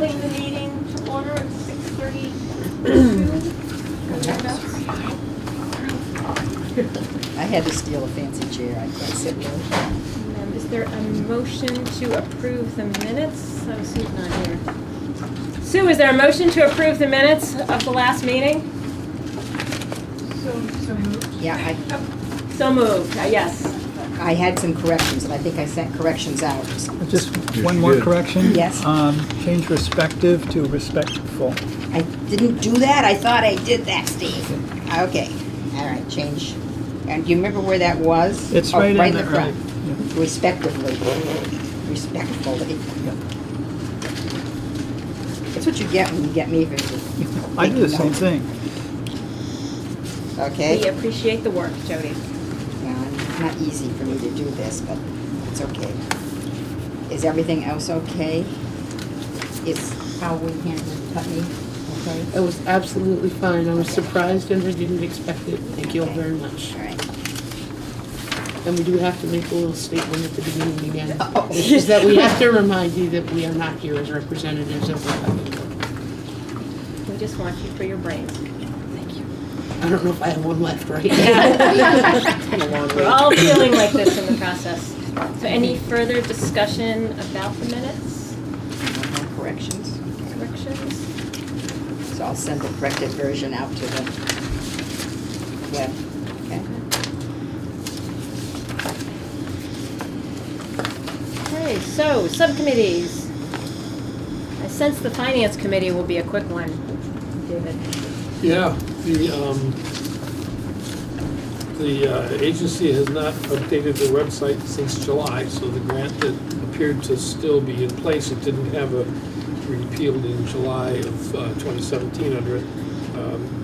calling the meeting to order at 6:32. I had to steal a fancy chair. I can't sit there. Is there a motion to approve the minutes? Oh, Sue's not here. Sue, is there a motion to approve the minutes of the last meeting? So moved. Yeah, So moved, yes. I had some corrections, and I think I sent corrections out. Just one more correction. Yes. Change respective to respectful. I didn't do that? I thought I did that, Steve. Okay, all right, change. And do you remember where that was? It's Oh, right in the the- front. right, yeah. Respectively. Respectfully. That's what you get when you get me for I do the same notes. thing. Okay? We appreciate the work, Jody. Yeah, it's not easy for me to do this, but it's okay. Is everything else okay? Is how we handled Putney okay? It was absolutely fine. I was surprised and I didn't expect it. Thank you all very much. All right. And we do have to make a little statement at the beginning again. Oh. Which is that we have to remind you that we are not here as representatives of the Putney Board. We just want you for your brains. Thank you. I don't know if I have one left right now. It's been a long We're week. all feeling like this in the process. So any further discussion about the minutes, No more corrections? corrections? So I'll send the corrected version out to the web. Okay. Okay, so subcommittees. I sense the finance committee will be a quick one, David. Yeah, the agency has not updated their website since July, so the grant that appeared to still be in place, it didn't have a repealed in July of 2017 under it,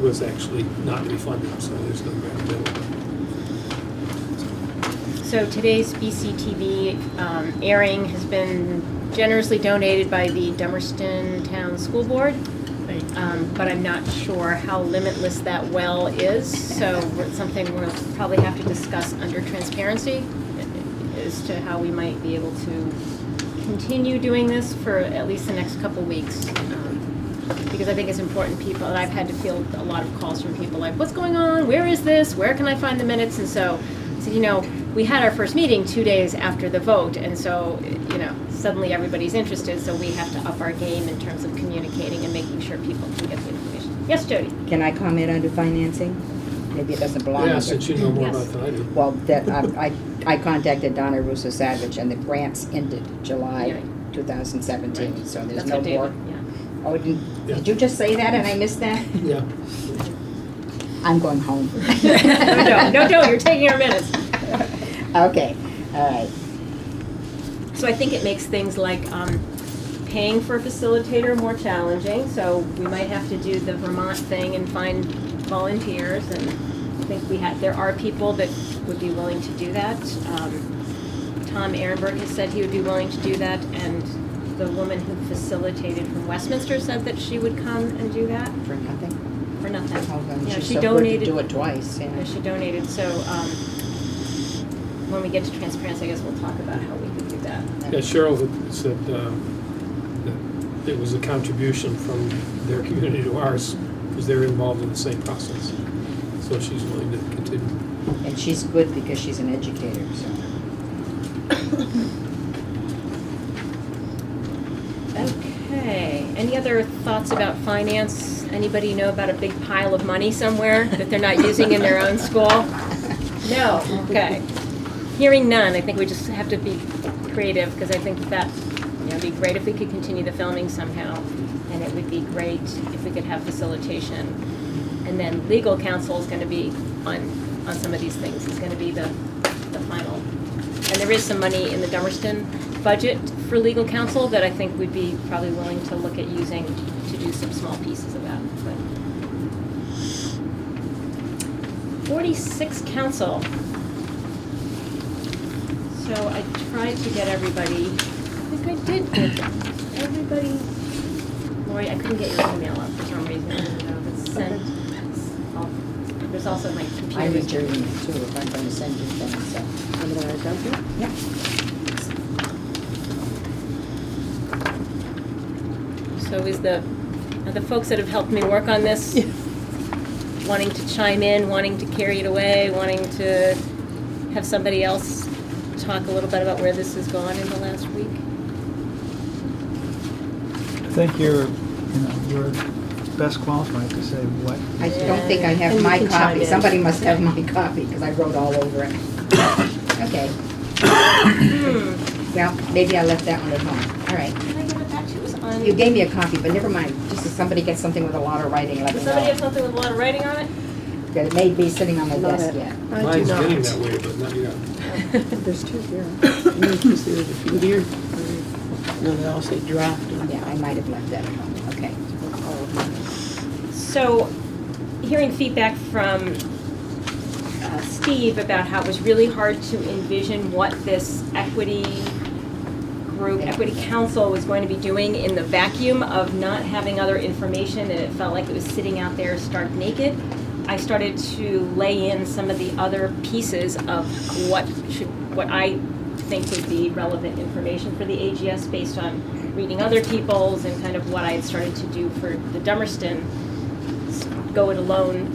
was actually not refunded, so there's no grant available. So today's BCTV airing has been generously donated by the Dummerston Town School Board. But I'm not sure how limitless that well is, so it's something we'll probably have to discuss under transparency as to how we might be able to continue doing this for at least the next couple weeks. Because I think it's important, people, and I've had to field a lot of calls from people like, what's going on? Where is this? Where can I find the minutes? And so, we had our first meeting 2 days after the vote, and so, suddenly everybody's interested, so we have to up our game in terms of communicating and making sure people can get the information. Yes, Jody? Can I comment under financing? Maybe it doesn't belong. Yeah, under- since you know more Yes. about it than I do. Well, that, I contacted Donna Russo Savage, and the grants ended July Yeah. 2017, so there's That's no what David, more. yeah. Oh, Yeah. did you just say that and I missed that? Yeah. I'm going home. No, you're taking our minutes. Okay, all right. So I think it makes things like paying for a facilitator more challenging, so we might have to do the Vermont thing and find volunteers, and I think there are people that would be willing to do that. Tom Ehrenberg has said he would be willing to do that, and the woman who facilitated from Westminster said that she would come and do that For nothing? for nothing. Oh, then Yeah, she's she so good to donated. do it twice, Yeah, yeah. she donated, so when we get to transparency, I guess we'll talk about how we could do that. Yeah, Cheryl had said that it was a contribution from their community to ours, because they're involved in the same process. So she's willing to continue. And she's good because she's an educator, so. Okay, any other thoughts about finance? Anybody know about a big pile of money somewhere that they're not using in their own school? No, okay. Hearing none, I think we just have to be creative, because I think that, it'd be great if we could continue the filming somehow, and it would be great if we could have facilitation. And then legal counsel is gonna be on some of these things, is gonna be the final. And there is some money in the Dummerston budget for legal counsel that I think we'd be probably willing to look at using to do some small pieces of that. But 46 council. So I tried to get everybody, I think I did get everybody. Lori, I couldn't get your email up for some reason. I don't know if it's sent. There's also my computer. I read your email too, if I'm gonna send you things, so. I'm gonna write down here. Yeah. So are the folks that have helped me work on this wanting to chime in, wanting to carry it away, wanting to have somebody else talk a little bit about where this has gone in the last week? I think you're best qualified to say what. I don't think I have And my you can chime copy. in. Somebody must have my copy, because I wrote all over it. Okay. Well, maybe I left that one at home. All right. Did I give it back to you? It was on. You gave me a copy, but never mind. Just if somebody gets something with a lot of writing, let me Does somebody have know. something with a lot of writing on it? Because it may be sitting on the Not desk it. yet. I do Mine's not. getting that way, but not yet. There's two here. There's a few here. No, they all say draft. Yeah, I might have left that at home. Okay. So, hearing feedback from Steve about how it was really hard to envision what this equity group, equity council was going to be doing in the vacuum of not having other information, and it felt like it was sitting out there stark naked, I started to lay in some of the other pieces of what I think would be relevant information for the AGS based on reading other people's and kind of what I had started to do for the Dummerston go it alone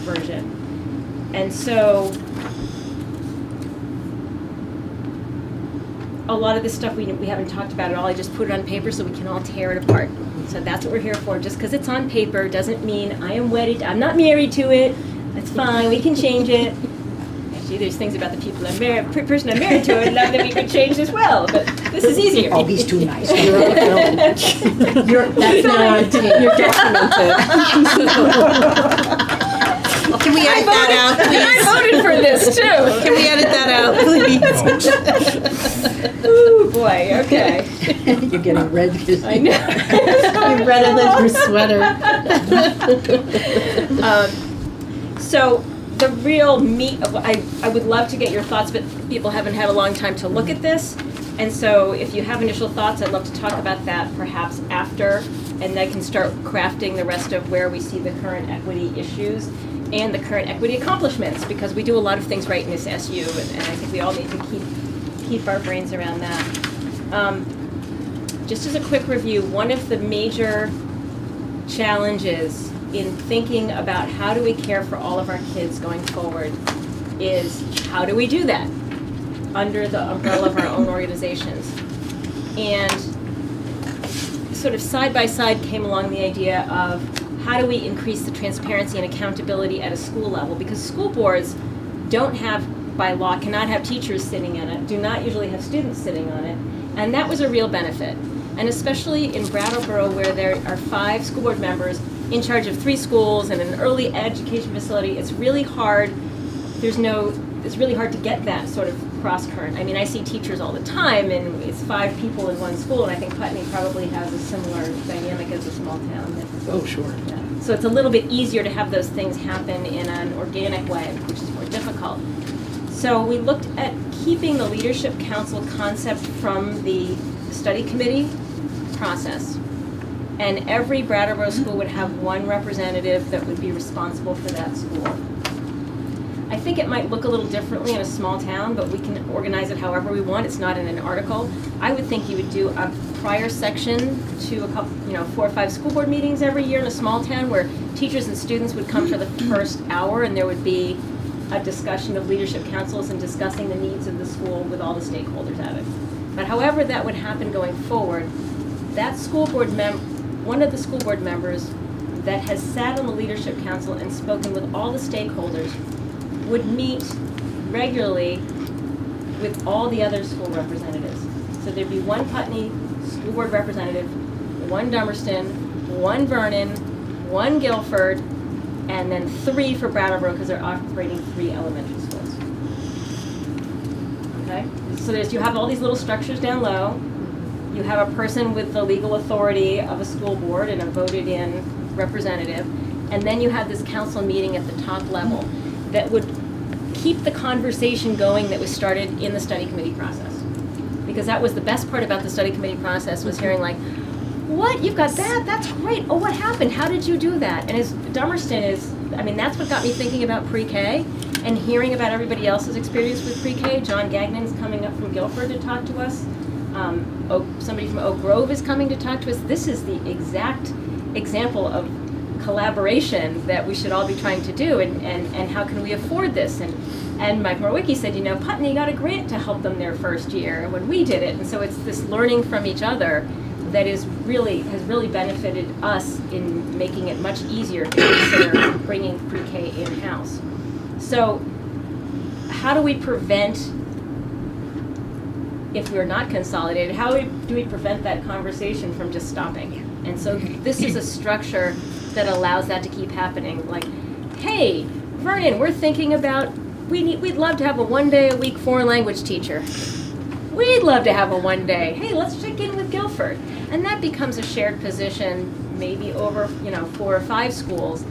version. And so a lot of this stuff we haven't talked about at all. I just put it on paper so we can all tear it apart. So that's what we're here for. Just because it's on paper doesn't mean I am wedded. I'm not married to it. That's fine. We can change it. Actually, there's things about the person I'm married to I'd love that we could change as well. But this is easier. Oh, he's too nice. That's not, you're documented. Can we edit that out, I please? voted for this too. Can we edit that out, please? Ooh, boy. Okay. You're getting red. I know. You're redder than your sweater. So the real meat of what I would love to get your thoughts, but people haven't had a long time to look at this. And so if you have initial thoughts, I'd love to talk about that perhaps after, and I can start crafting the rest of where we see the current equity issues and the current equity accomplishments, because we do a lot of things right in this SU, and I think we all need to keep our brains around that. Just as a quick review, one of the major challenges in thinking about how do we care for all of our kids going forward is how do we do that under the umbrella of our own organizations. And sort of side by side came along the idea of how do we increase the transparency and accountability at a school level, because school boards don't have, by law, cannot have teachers sitting in it, do not usually have students sitting on it, and that was a real benefit. And especially in Brattleboro, where there are 5 school board members in charge of 3 schools and an early education facility, it's really hard. It's really hard to get that sort of cross current. I mean, I see teachers all the time, and it's 5 people in one school, and I think Putney probably has a similar dynamic as a small town. Oh, sure. Yeah. So it's a little bit easier to have those things happen in an organic way, which is more difficult. So we looked at keeping the leadership council concept from the study committee process. And every Brattleboro school would have one representative that would be responsible for that school. I think it might look a little differently in a small town, but we can organize it however we want. It's not in an article. I would think you would do a prior section to a couple, 4 or 5 school board meetings every year in a small town where teachers and students would come for the first hour, and there would be a discussion of leadership councils and discussing the needs of the school with all the stakeholders at it. But however that would happen going forward, that school board one of the school board members that has sat on the leadership council and spoken with all the stakeholders would meet regularly with all the other school representatives. So there'd be one Putney school board representative, one Dummerston, one Vernon, one Guilford, and then 3 for Brattleboro because they're operating 3 elementary schools. Okay? So you have all these little structures down low. You have a person with the legal authority of a school board and a voted in representative. And then you have this council meeting at the top level that would keep the conversation going that was started in the study committee process. Because that was the best part about the study committee process, was hearing like, what, you've got that? That's great. Oh, what happened? How did you do that? And as Dummerston that's what got me thinking about pre-K and hearing about everybody else's experience with pre-K. John Gagnon's coming up from Guilford to talk to us Somebody from Oak Grove is coming to talk to us. This is the exact example of collaboration that we should all be trying to do, and how can we afford this? And Mike Morwicki said, Putney got a grant to help them their first year when we did it. And so it's this learning from each other that has really benefited us in making it much easier to consider bringing pre-K in-house. So how do we prevent, if we're not consolidated, how do we prevent that conversation from just stopping? And so this is a structure that allows that to keep happening. Like, hey, Vernon, we're thinking about, we'd love to have a 1 day a week foreign language teacher. We'd love to have a 1 day. Hey, let's check in with Guilford. And that becomes a shared position, maybe over 4 or 5 schools,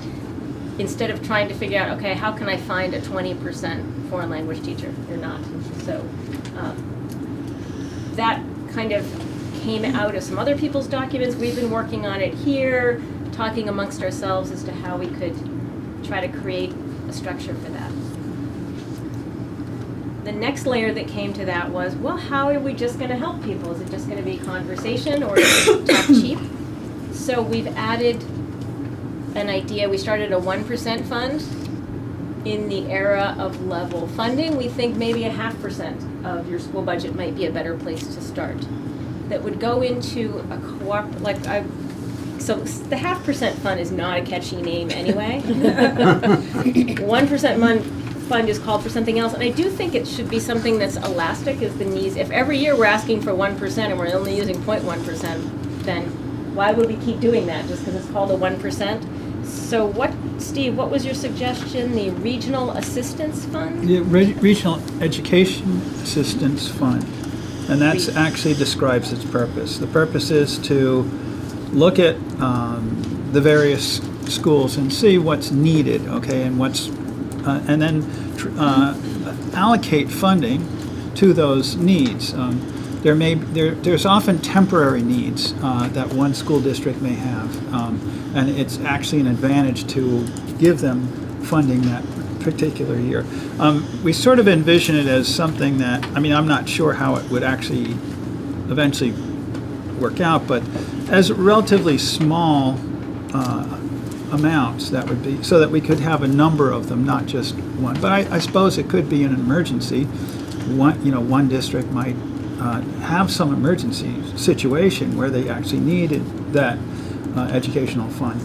instead of trying to figure out, okay, how can I find a 20% foreign language teacher? You're not. So that kind of came out of some other people's documents. We've been working on it here, talking amongst ourselves as to how we could try to create a structure for that. The next layer that came to that was, well, how are we just going to help people? Is it just going to be conversation, or is it talk cheap? So we've added an idea. We started a 1% fund. In the era of level funding, we think maybe 0.5% of your school budget might be a better place to start. That would go into a so the 0.5% fund is not a catchy name anyway. 1% fund is called for something else, and I do think it should be something that's elastic as the needs. If every year we're asking for 1% and we're only using 0.1%, then why would we keep doing that just because it's called a 1%? So Steve, what was your suggestion? The Regional Assistance Fund? The Regional Education Assistance Fund, and that's actually describes its purpose. The purpose is to look at the various schools and see what's needed, okay, and and then allocate funding to those needs. There's often temporary needs that one school district may have, and it's actually an advantage to give them funding that particular year. We sort of envision it as something that, I'm not sure how it would actually eventually work out, but as relatively small amounts, that would be, so that we could have a number of them, not just one. But I suppose it could be in an emergency. One district might have some emergency situation where they actually needed that educational fund.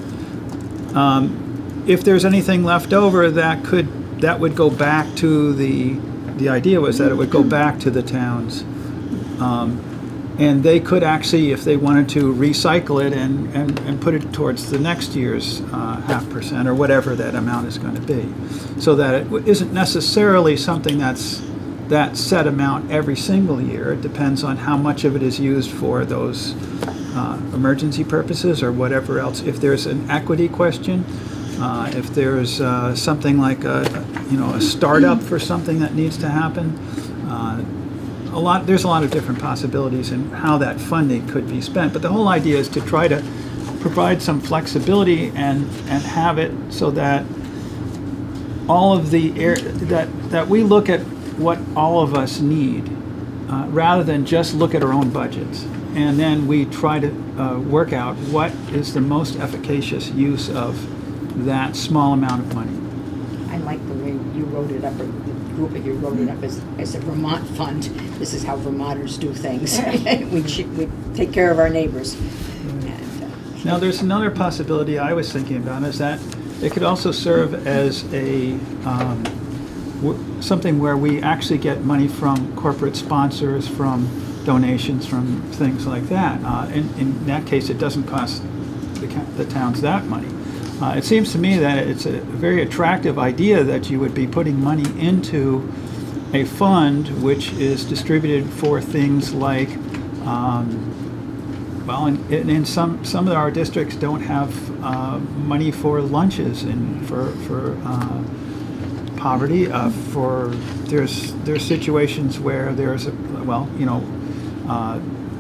If there's anything left over, that would go back to the idea was that it would go back to the towns, and they could actually, if they wanted to, recycle it and put it towards the next year's 0.5% or whatever that amount is going to be, so that it isn't necessarily something that's that set amount every single year. It depends on how much of it is used for those emergency purposes or whatever else. If there's an equity question, if there's something like a startup for something that needs to happen, there's a lot of different possibilities in how that funding could be spent. But the whole idea is to try to provide some flexibility and have it so that all of that we look at what all of us need, rather than just look at our own budgets. And then we try to work out what is the most efficacious use of that small amount of money. I like the way you wrote it up, or the group of you wrote it up as a Vermont fund. This is how Vermonters do things. we take care of our neighbors. And, Now, there's another possibility I was thinking about, is that it could also serve as a something where we actually get money from corporate sponsors, from donations, from things like that. In that case, it doesn't cost the towns that money. It seems to me that it's a very attractive idea that you would be putting money into a fund which is distributed for things like, in some of our districts don't have money for lunches and for poverty. There's situations where there's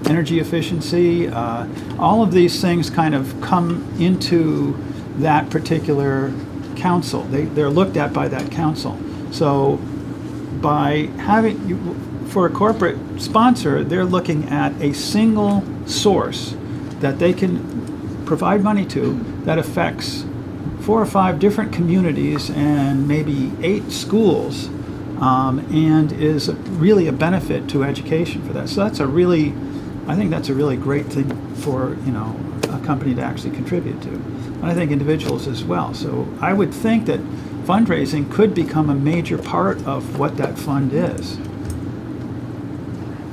energy efficiency. All of these things kind of come into that particular council. They're looked at by that council. So by for a corporate sponsor, they're looking at a single source that they can provide money to that affects 4 or 5 different communities and maybe 8 schools, and is really a benefit to education for that. So I think that's a really great thing for, a company to actually contribute to. And I think individuals as well. So I would think that fundraising could become a major part of what that fund is.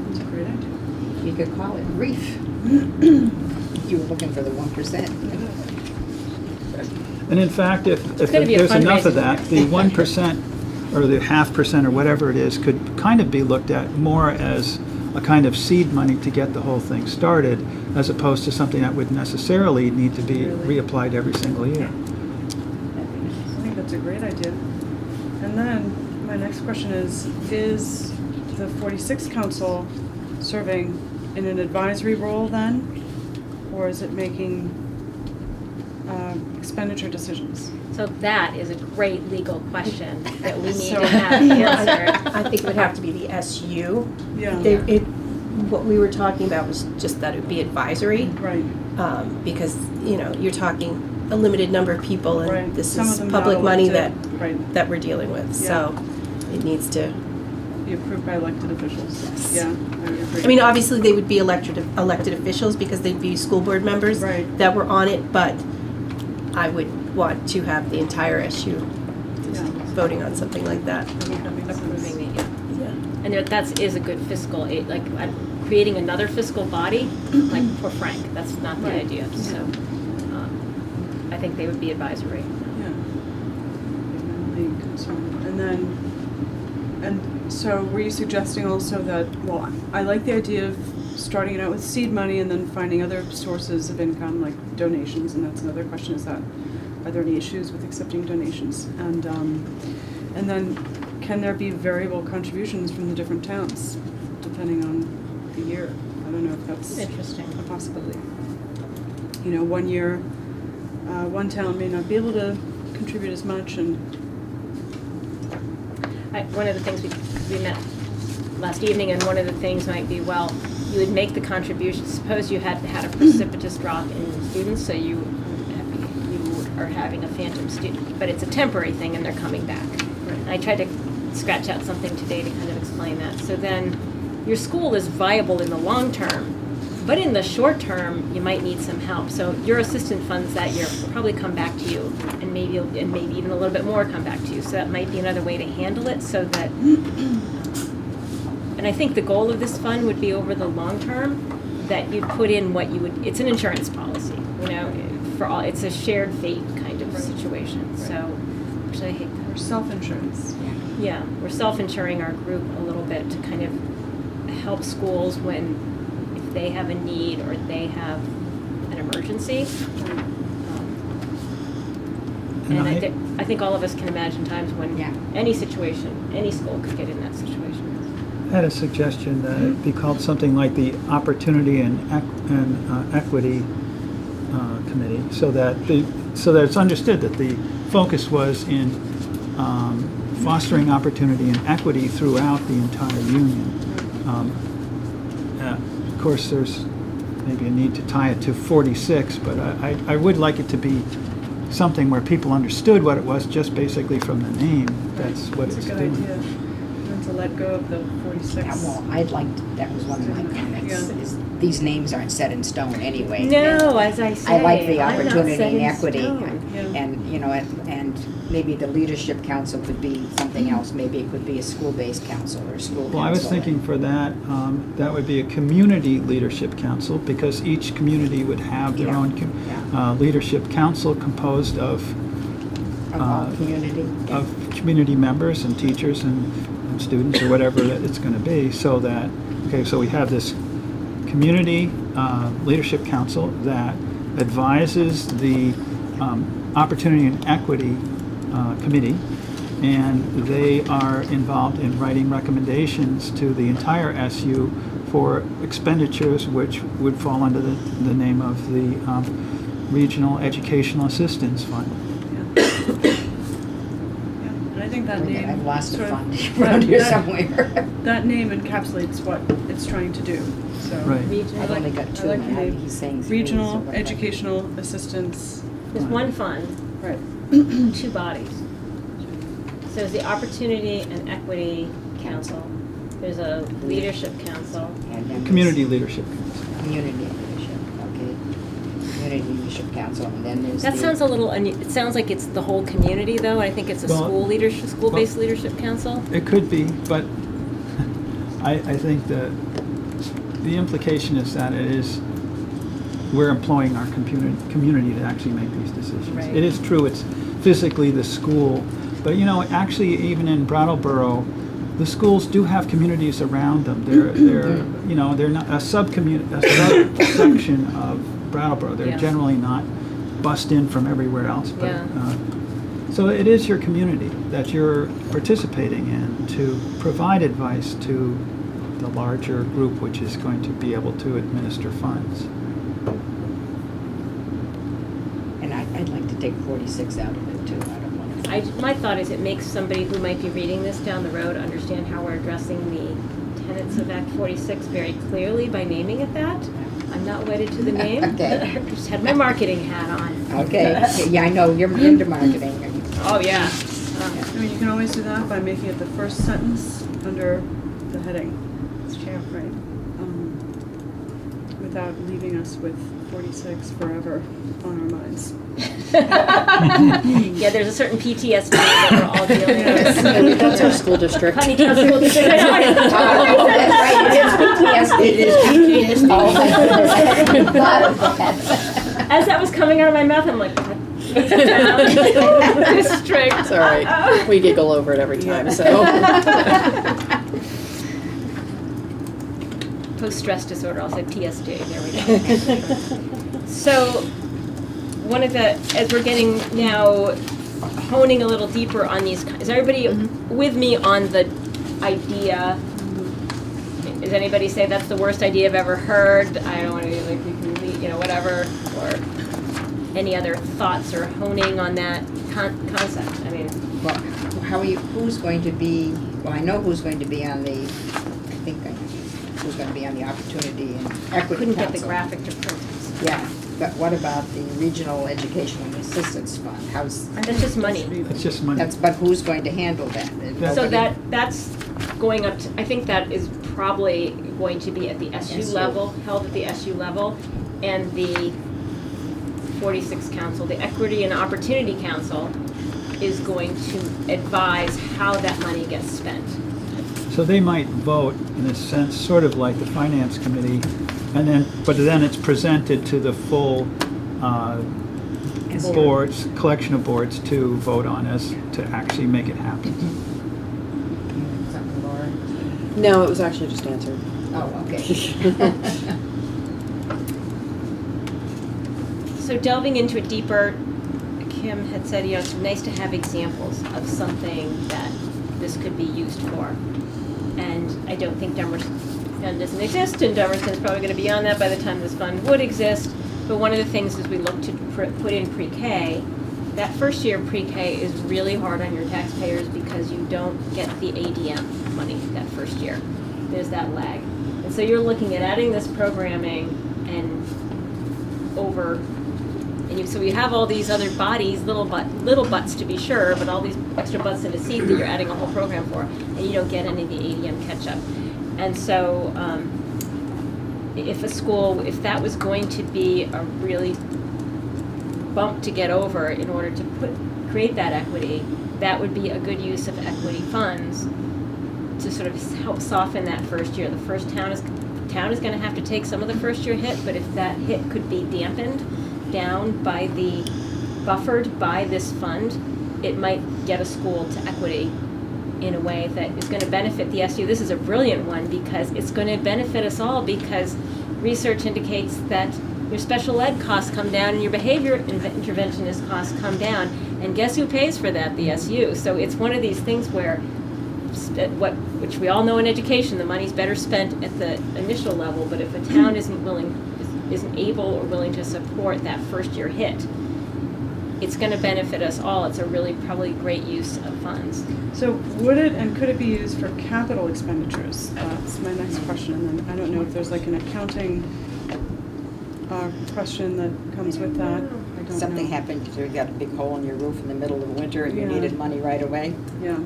That's a great idea. You could call it REEF. You were looking for the 1%. And in fact, if gonna be a there's enough of fundraising that, the 1% or the 0.5% or whatever it is could kind of be looked at more as a kind of seed money to get the whole thing started, as opposed to something that would necessarily need to be reapplied every single year. I think that's a great idea. And then, my next question is the 46th Council serving in an advisory role then? Or is it making expenditure decisions? So that is a great legal question that we need So- to have answered. I think it would have to be the SU. Yeah. What we were talking about was just that it would be advisory, Right. because, you're talking a limited number of people, Right. and this Some of is them public not money that, elected. Right. that we're dealing with, so it needs to, Be approved by elected officials. Yes. Yeah, I agree. I mean, obviously, they would be elected officials because they'd be school board members Right. that were on it, but I would want to have the entire SU Yeah. voting on something like that. I think that makes sense. Approving it, yeah. Yeah. And that is a good fiscal aid, like creating another fiscal body, like for Frank, that's not the Right. idea, so. I think they would be advisory. Yeah. Big concern. And so were you suggesting also that, well, I like the idea of starting it out with seed money and then finding other sources of income like donations, and that's another question, are there any issues with accepting donations? And then can there be variable contributions from the different towns depending on the year? I don't know if that's Interesting. a possibility. 1 year, one town may not be able to contribute as much, and One of the things we met last evening, and one of the things might be, well, you would make the contribution, suppose you had a precipitous drop in students, so you are having a phantom student, but it's a temporary thing and they're coming back. And I tried to scratch out something today to kind of explain that. So then your school is viable in the long term, but in the short term, you might need some help. So your assistant funds that year will probably come back to you, and maybe even a little bit more come back to you. So that might be another way to handle it, so that. And I think the goal of this fund would be over the long term, that you'd put in what you would. It's an insurance policy, for all. It's a shared fate kind of situation. Right. So, actually, I hate that. or self-insurance. Yeah, we're self-insuring our group a little bit to kind of help schools when, if they have a need or they have an emergency. And And I- I think all of us can imagine times when Yeah. any situation, any school could get in that situation. I had a suggestion that it be called something like the Opportunity and Equity Committee, so that it's understood that the focus was in fostering opportunity and equity throughout the entire union. Of course, there's maybe a need to tie it to 46, but I would like it to be something where people understood what it was just basically from the name. That's what That's it's a good doing. idea. And to let go of the 46. Yeah, well, that was one of my comments, Yeah. is these names aren't set in stone anyway. No, as I say, I like the I'm not opportunity set and in equity, stone. Yeah. and, and maybe the leadership council could be something else. Maybe it could be a school-based council or a school council. Well, I was thinking for that, that would be a community leadership council, because each community would have their Yeah, own leadership council composed of Of all community. Yeah. of community members and teachers and students or whatever that it's going to be, so that, so we have this community leadership council that advises the Opportunity and Equity Committee, and they are involved in writing recommendations to the entire SU for expenditures which would fall under the name of the Regional Educational Assistance Fund. Yeah, and I think think that Wait a minute, name. I've lost a sort of- fund around here that- somewhere. That name encapsulates what it's trying to do, so. Right. I've only got two, I like the and name. he's saying three, so Regional what- Educational Assistance, There's one fund, right. two bodies. So there's the Opportunity and Equity Council. There's a Leadership Council. And then Community there's Leadership Council. Community Leadership, okay. Community Leadership Council, and then there's That the- sounds a little, it sounds like it's the whole community though, and I think it's a Well- school-based leadership council. It could be, but I think the implication is that it is, we're employing our community to actually make these decisions. Right. It is true, it's physically the school, but you know, actually even in Brattleboro, the schools do have communities around them. They're you know, they're not a subsection of Brattleboro. They're Yeah. generally not bussed in from everywhere else, but Yeah. so it is your community that you're participating in to provide advice to the larger group, which is going to be able to administer funds. And I'd like to take 46 out of it too, I don't want to. My thought is it makes somebody who might be reading this down the road understand how we're addressing the tenets of Act 46 very clearly by naming it that. I'm not wedded to the name. Okay. Just had my marketing hat on. Okay, yeah, I know, you're into marketing. Oh, yeah. I mean, you can always do that by making it the first sentence under the heading. It's true. Right. Without leaving us with 46 forever on our minds. Yeah, there's a certain PTSD that we're all dealing Yes. with. That's our school district. Honeytown School District. Oh, that's right, it is PTSD. It is PTSD. Oh, my goodness. Thought of that. As that was coming out of my mouth, I'm like, district. It's all right. We giggle over it every time, so. Post-stress disorder, I'll say PSD, there we go. So, one of the, as we're getting now, honing a little deeper on these, is everybody with me on the idea? Does anybody say that's the worst idea I've ever heard? I don't want to be like, we can leave, you know, whatever, or any other thoughts or honing on that concept? I mean, Well, how are you, who's going to be, well, I know who's going to be on the, who's going to be on the Opportunity and Equity couldn't get the Council. graphic to print. Yeah, but what about the Regional Educational Assistance Fund? How's, That's just money. It's just money. but who's going to handle that? So Nobody- that's going up to, I think that is probably going to be at the SU SU. level, held at the SU level, and the 46 Council, the Equity and Opportunity Council, is going to advise how that money gets spent. So they might vote, in a sense, sort of like the Finance Committee, and then, but then it's presented to the full SU. boards, collection of boards to vote on as to actually make it happen. Something, Laura? No, it was actually just answered. Oh, okay. So delving into it deeper, Kim had said, you know, it's nice to have examples of something that this could be used for. And I don't think Dummerston doesn't exist, and Dummerston's probably going to be on that by the time this fund would exist. But one of the things is we look to put in pre-K. That first year of pre-K is really hard on your taxpayers because you don't get the ADM money that first year. There's that lag. And so you're looking at adding this programming and over, and so you have all these other bodies, little butts to be sure, but all these extra butts in a seat that you're adding a whole program for, and you don't get any of the ADM catch-up. And so if a school, if that was going to be a really bump to get over in order to create that equity, that would be a good use of equity funds to sort of help soften that first year. The first town is going to have to take some of the first year hit, but if that hit could be dampened down by buffered by this fund, it might get a school to equity in a way that is going to benefit the SU. This is a brilliant one because it's going to benefit us all, because research indicates that your special ed costs come down and your behavior interventionist costs come down, and guess who pays for that? The SU. So it's one of these things where which we all know in education, the money's better spent at the initial level, but if a town isn't able or willing to support that first year hit, it's gonna benefit us all. It's a really probably great use of funds. So would it and could it be used for capital expenditures? That's my next question, and then I don't know if there's like an accounting question that comes with that. I don't Something know. happened, you got a big hole in your roof in the middle of winter and you Yeah. needed money right away? Yeah.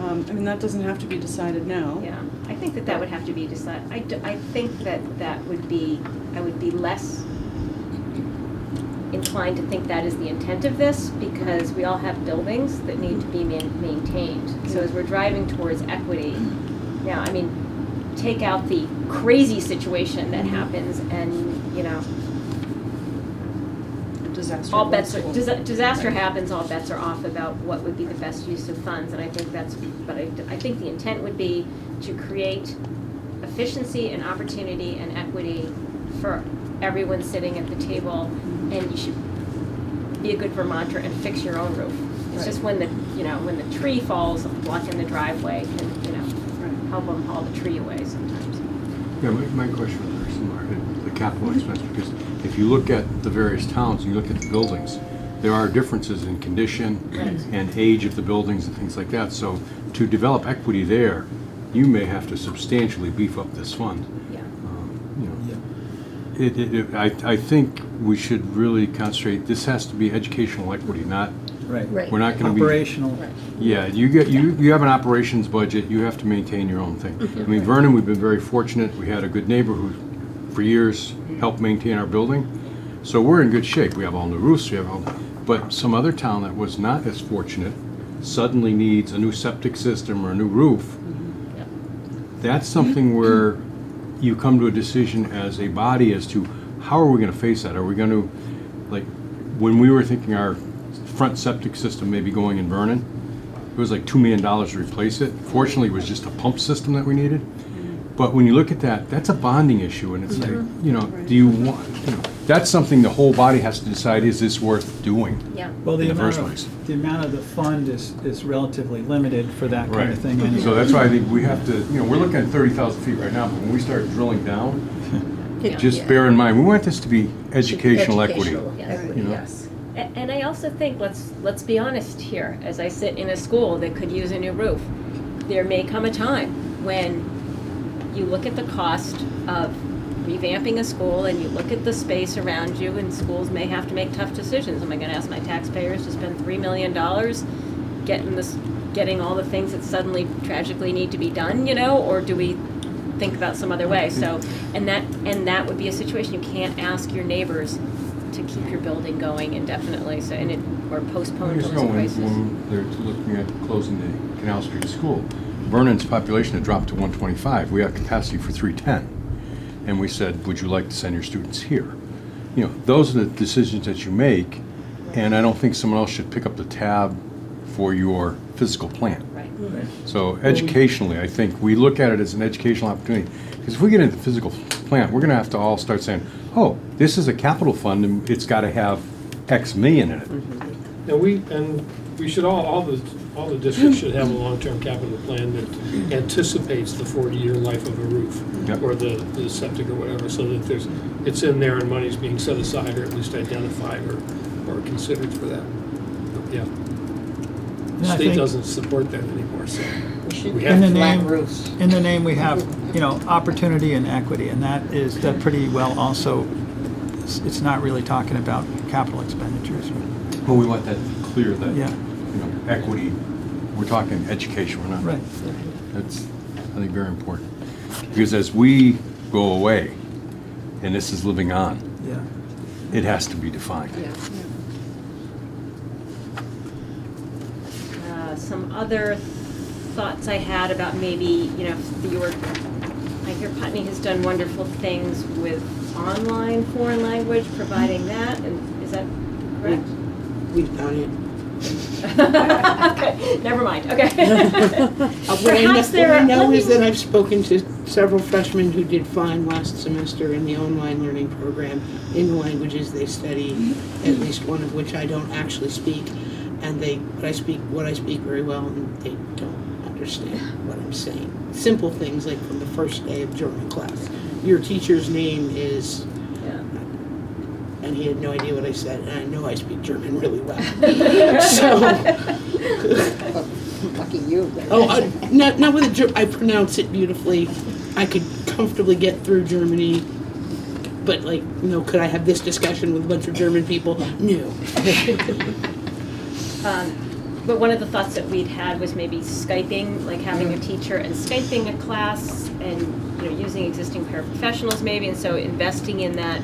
I mean, that doesn't have to be decided now. Yeah, I think that would have to be decided. I think that would be, I would be less inclined to think that is the intent of this, because we all have buildings that need to be maintained. So as we're driving towards equity, now, I mean, take out the crazy situation that happens and, you know, Disaster. all bets are, school. disaster happens, all bets are off about what would be the best use of funds, and I think that's, but I think the intent would be to create efficiency and opportunity and equity for everyone sitting at the table, and you should be a good Vermonter and fix your own roof. It's just when the, you know, when the tree falls blocking the driveway, can, you know, Right. help them haul the tree away sometimes. Yeah, my question was very similar, the capital expense, because if you look at the various towns, and you look at the buildings, there are differences in condition and age of the buildings and things like that. So to develop equity there, you may have to substantially beef up this fund. Yeah. You know, I think we should really concentrate, this has to be educational equity, not, Right. we're not gonna be. Operational. Yeah, you have an operations budget, you have to maintain your own thing. I mean, Vernon, we've been very fortunate, we had a good neighbor who, for years, helped maintain our building. So we're in good shape, we have all new roofs, we have all, but some other town that was not as fortunate suddenly needs a new septic system or a new roof. That's something where you come to a decision as a body as to how are we gonna face that? Are we gonna, like, when we were thinking our front septic system may be going in Vernon, it was like $2 million to replace it. Fortunately, it was just a pump system that we needed. But when you look at that, that's a bonding issue, and it's like, you know, do you want, you know, that's something the whole body has to decide, is this worth doing? Yeah. Well, In the first place. the amount of the fund is relatively limited for that kind of thing anyway. So that's why I think we have to, you know, we're looking at 30,000 feet right now, but when we start drilling down, just bear in mind, we want this to be educational equity. Yes. You know? Yes. And I also think, let's be honest here, as I sit in a school that could use a new roof, there may come a time when you look at the cost of revamping a school and you look at the space around you, and schools may have to make tough decisions. Am I gonna ask my taxpayers to spend $3 million getting all the things that suddenly tragically need to be done, you know, or do we think about some other way? So, and that would be a situation you can't ask your neighbors to keep your building going indefinitely, so, or postpone Years those ago, when prices. they're looking at closing the Canal Street School, Vernon's population had dropped to 125. We had capacity for 310. And we said, would you like to send your students here? You know, those are the decisions that you make, and I don't think someone else should pick up the tab for your physical plan. Right. So educationally, I think we look at it as an educational opportunity. Because if we get into the physical plant, we're gonna have to all start saying, oh, this is a capital fund and it's gotta have X million in it. And we should all the districts should have a long-term capital plan that anticipates the 40-year life of a roof. Yep. Or the septic or whatever, so that it's in there and money's being set aside or at least identified or considered for that. Yeah. And The I state think doesn't support that anymore, so we In have the to. flat roofs. in the name we have, you know, opportunity and equity, and that pretty well also, it's not really talking about capital expenditures. Well, we want that clear that, Yeah. you know, equity, we're talking education, we're not. Right. That's, I think, very important. Because as we go away, and this is living on, Yeah. it has to be defined. Some other thoughts I had about maybe, you know, I hear Putney has done wonderful things with online foreign language, providing that, and is that correct? We've done it. Okay, never mind, okay. What I know is that I've spoken to several freshmen who did fine last semester in the online learning program in the languages they study, at least one of which I don't actually speak, and but I speak very well, and they don't understand what I'm saying. Simple things like from the first day of German class, your teacher's name is, Yeah. and he had no idea what I said, and I know I speak German really well. So, Well, lucky you. not with I pronounce it beautifully. I could comfortably get through Germany, but like, could I have this discussion with a bunch of German people? No. But one of the thoughts that we'd had was maybe Skyping, like having a teacher and Skyping a class and, using existing paraprofessionals maybe, and so investing in that,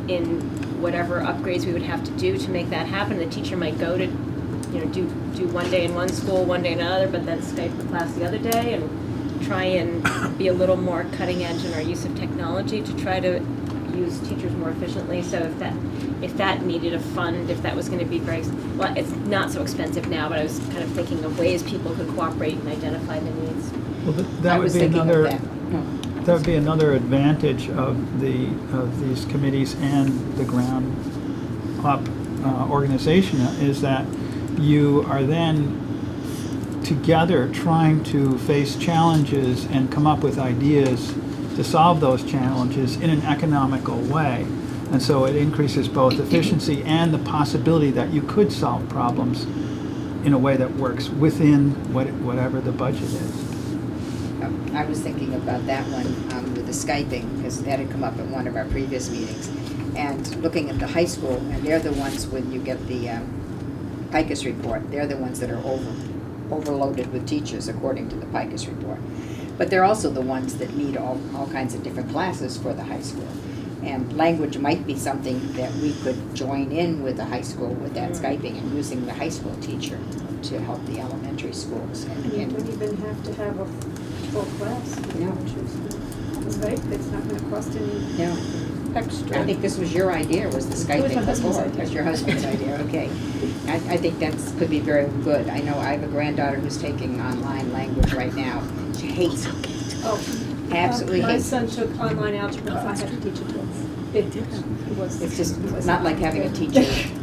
in whatever upgrades we would have to do to make that happen. The teacher might go to, do one day in one school, one day in another, but then Skype the class the other day, and try and be a little more cutting edge in our use of technology to try to use teachers more efficiently. So if that needed a fund, if that was going to be well, it's not so expensive now, but I was kind of thinking of ways people could cooperate and identify the needs. Well, I that would was be thinking of another, that. No. that would be another advantage of these committees and the ground up organization, is that you are then together trying to face challenges and come up with ideas to solve those challenges in an economical way. And so it increases both efficiency and the possibility that you could solve problems in a way that works within whatever the budget is. I was thinking about that one with the Skyping, because that had come up at one of our previous meetings. And looking at the high school, and they're the ones, when you get the PICUS report, they're the ones that are overloaded with teachers, according to the PICUS report. But they're also the ones that need all kinds of different classes for the high school. And language might be something that we could join in with the high school with that Skyping, and using the high school teacher to help the elementary schools. You wouldn't even have to have a full class. No. Right? It's not going to cost any No. extra. I think this was your idea, was the Skyping my husband's before. idea. That's your husband's idea, okay. I think that could be very good. I know I have a granddaughter who's taking online language right now. She hates it. Oh. Absolutely My hates it. son took online algebra, so I had to teach it to him. It was. It's just not like having a teacher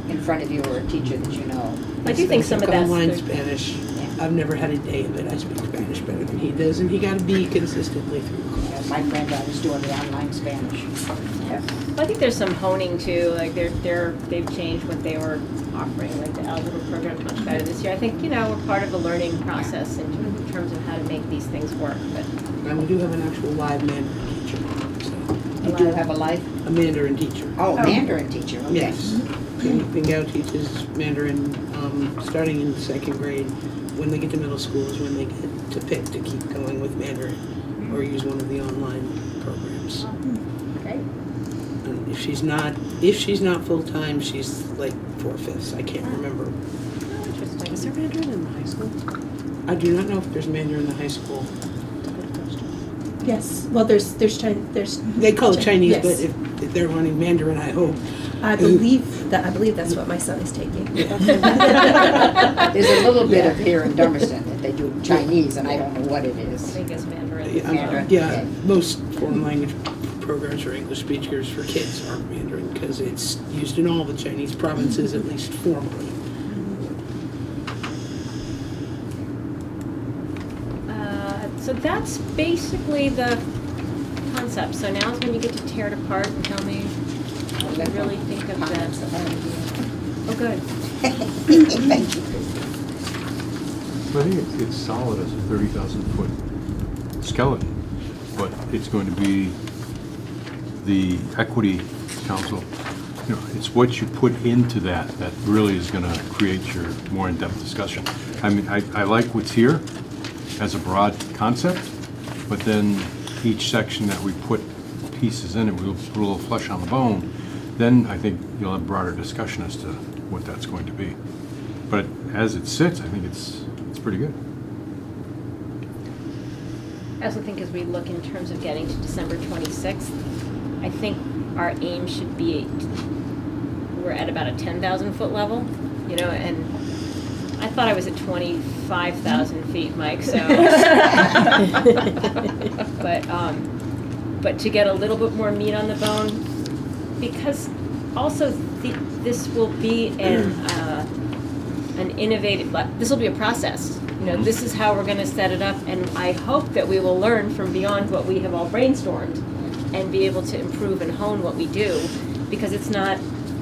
in front of you, or a teacher that you know. I do think some of that's online the- Spanish. Yeah. I've never had a day of it. I speak Spanish better than he does, and he got a B consistently through class. My granddaughter's doing the online Spanish. I think there's some honing too, like they've changed what they were offering, like the algebra program's much better this year. I think, we're part of a learning process in terms of how to make these things work, but. And we do have an actual live Mandarin teacher. So, You do have a life? a Mandarin teacher. Oh, Mandarin teacher, okay. Yes. Pingao teaches Mandarin starting in the second grade. When they get to middle school is when they get to pick to keep going with Mandarin or use one of the online programs. Okay. And if she's not full-time, she's like 4/5. I can't remember. Interesting. Is there Mandarin in the high school? I do not know if there's Mandarin in the high school. Yes, well, there's Chinese, They call it Chinese, Yes. but if they're learning Mandarin, I hope. I believe that's what my son is taking. There's a little bit of here in Dummerston that they do Chinese, and I don't know what it I is. think it's Mandarin. Mandarin, Yeah, okay. most foreign language programs for English speakers for kids are Mandarin because it's used in all the Chinese provinces, at least formally. So that's basically the concept. So now's when you get to tear it apart and tell me what you really think of that. Oh, good. Thank you. I think it's solid as a 30,000-foot skeleton, but it's going to be the equity council. It's what you put into that really is going to create your more in-depth discussion. I mean, I like what's here as a broad concept, but then each section that we put pieces in and we'll put a little flesh on the bone, then I think you'll have broader discussion as to what that's going to be. But as it sits, I think it's pretty good. I also think as we look in terms of getting to December 26th, I think our aim should be, we're at about a 10,000 foot level, and I thought I was at 25,000 feet, Mike, so. But to get a little bit more meat on the bone, because also this will be an innovative, this will be a process. This is how we're going to set it up, and I hope that we will learn from beyond what we have all brainstormed and be able to improve and hone what we do, because it's not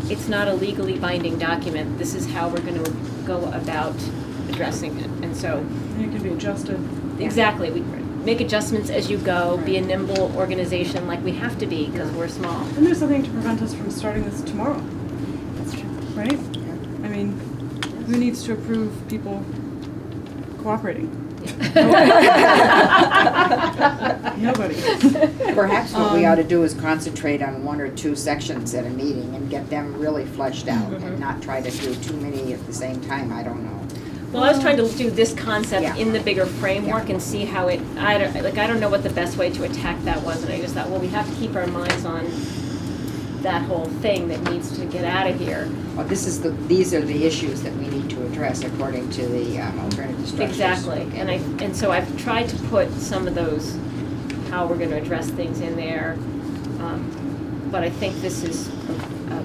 it's not a legally binding document. This is how we're going to go about addressing it. And so, And it can be adjusted. exactly, we make adjustments as you go, be a nimble organization like we have to be because we're small. And there's nothing to prevent us from starting this tomorrow, That's true. right? I mean, who needs to approve people cooperating? Nobody. Perhaps what we ought to do is concentrate on one or two sections at a meeting and get them really fleshed out Mhm. and not try to do too many at the same time, I don't know. Well, I was trying to do this concept Yeah. in the bigger framework and see how it, I don't know what the best way to attack that was, and I just thought, well, we have to keep our minds on that whole thing that needs to get out of here. Well, these are the issues that we need to address according to the alternative structures. Exactly, and so I've tried to put some of those, how we're gonna address things in there, but I think this is a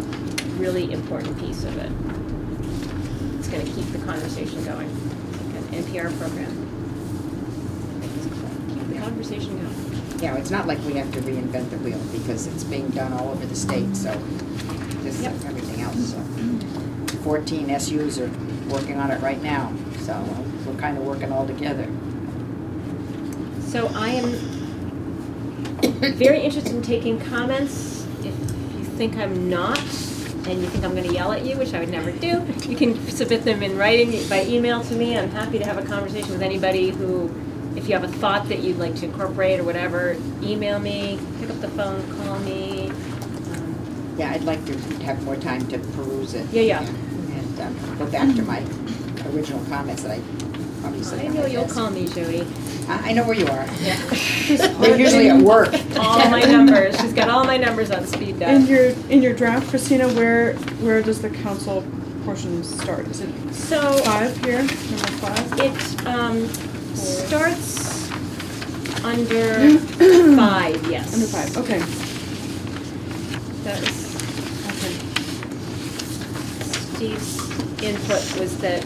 really important piece of it. It's gonna keep the conversation going, like an NPR program. Keep the conversation going. Yeah, it's not like we have to reinvent the wheel because it's being done all over the state, so just like Yep. everything else, so. 14 SUs are working on it right now, so we're kind of working all together. So I am very interested in taking comments. If you think I'm not, and you think I'm gonna yell at you, which I would never do, you can submit them in writing by email to me. I'm happy to have a conversation with anybody who, if you have a thought that you'd like to incorporate or whatever, email me, pick up the phone, call me. Yeah, I'd like to have more time to peruse it. Yeah. And go back to my original comments that I obviously. I know you'll call me, Joey. I know where you are. Yeah. We're usually at work. All my numbers, she's got all my numbers on speed dial. In your draft, Christina, where does the council portion start? Is it So 5 here, number 5? it starts under 5, yes. Under 5, okay. That was Okay. Steve's input, was that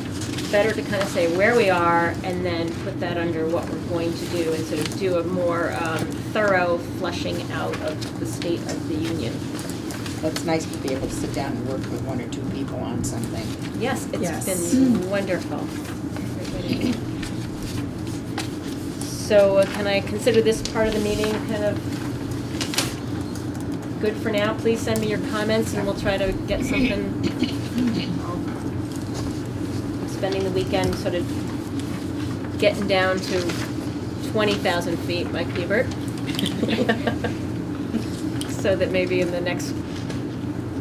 better to kind of say where we are and then put that under what we're going to do and sort of do a more thorough fleshing out of the state of the union. It's nice to be able to sit down and work with one or two people on something. Yes, it's Yes. been wonderful. So can I consider this part of the meeting kind of good for now? Please send me your comments and we'll try to get something. I'm spending the weekend sort of getting down to 20,000 feet, Mike Hebert. So that maybe in the next,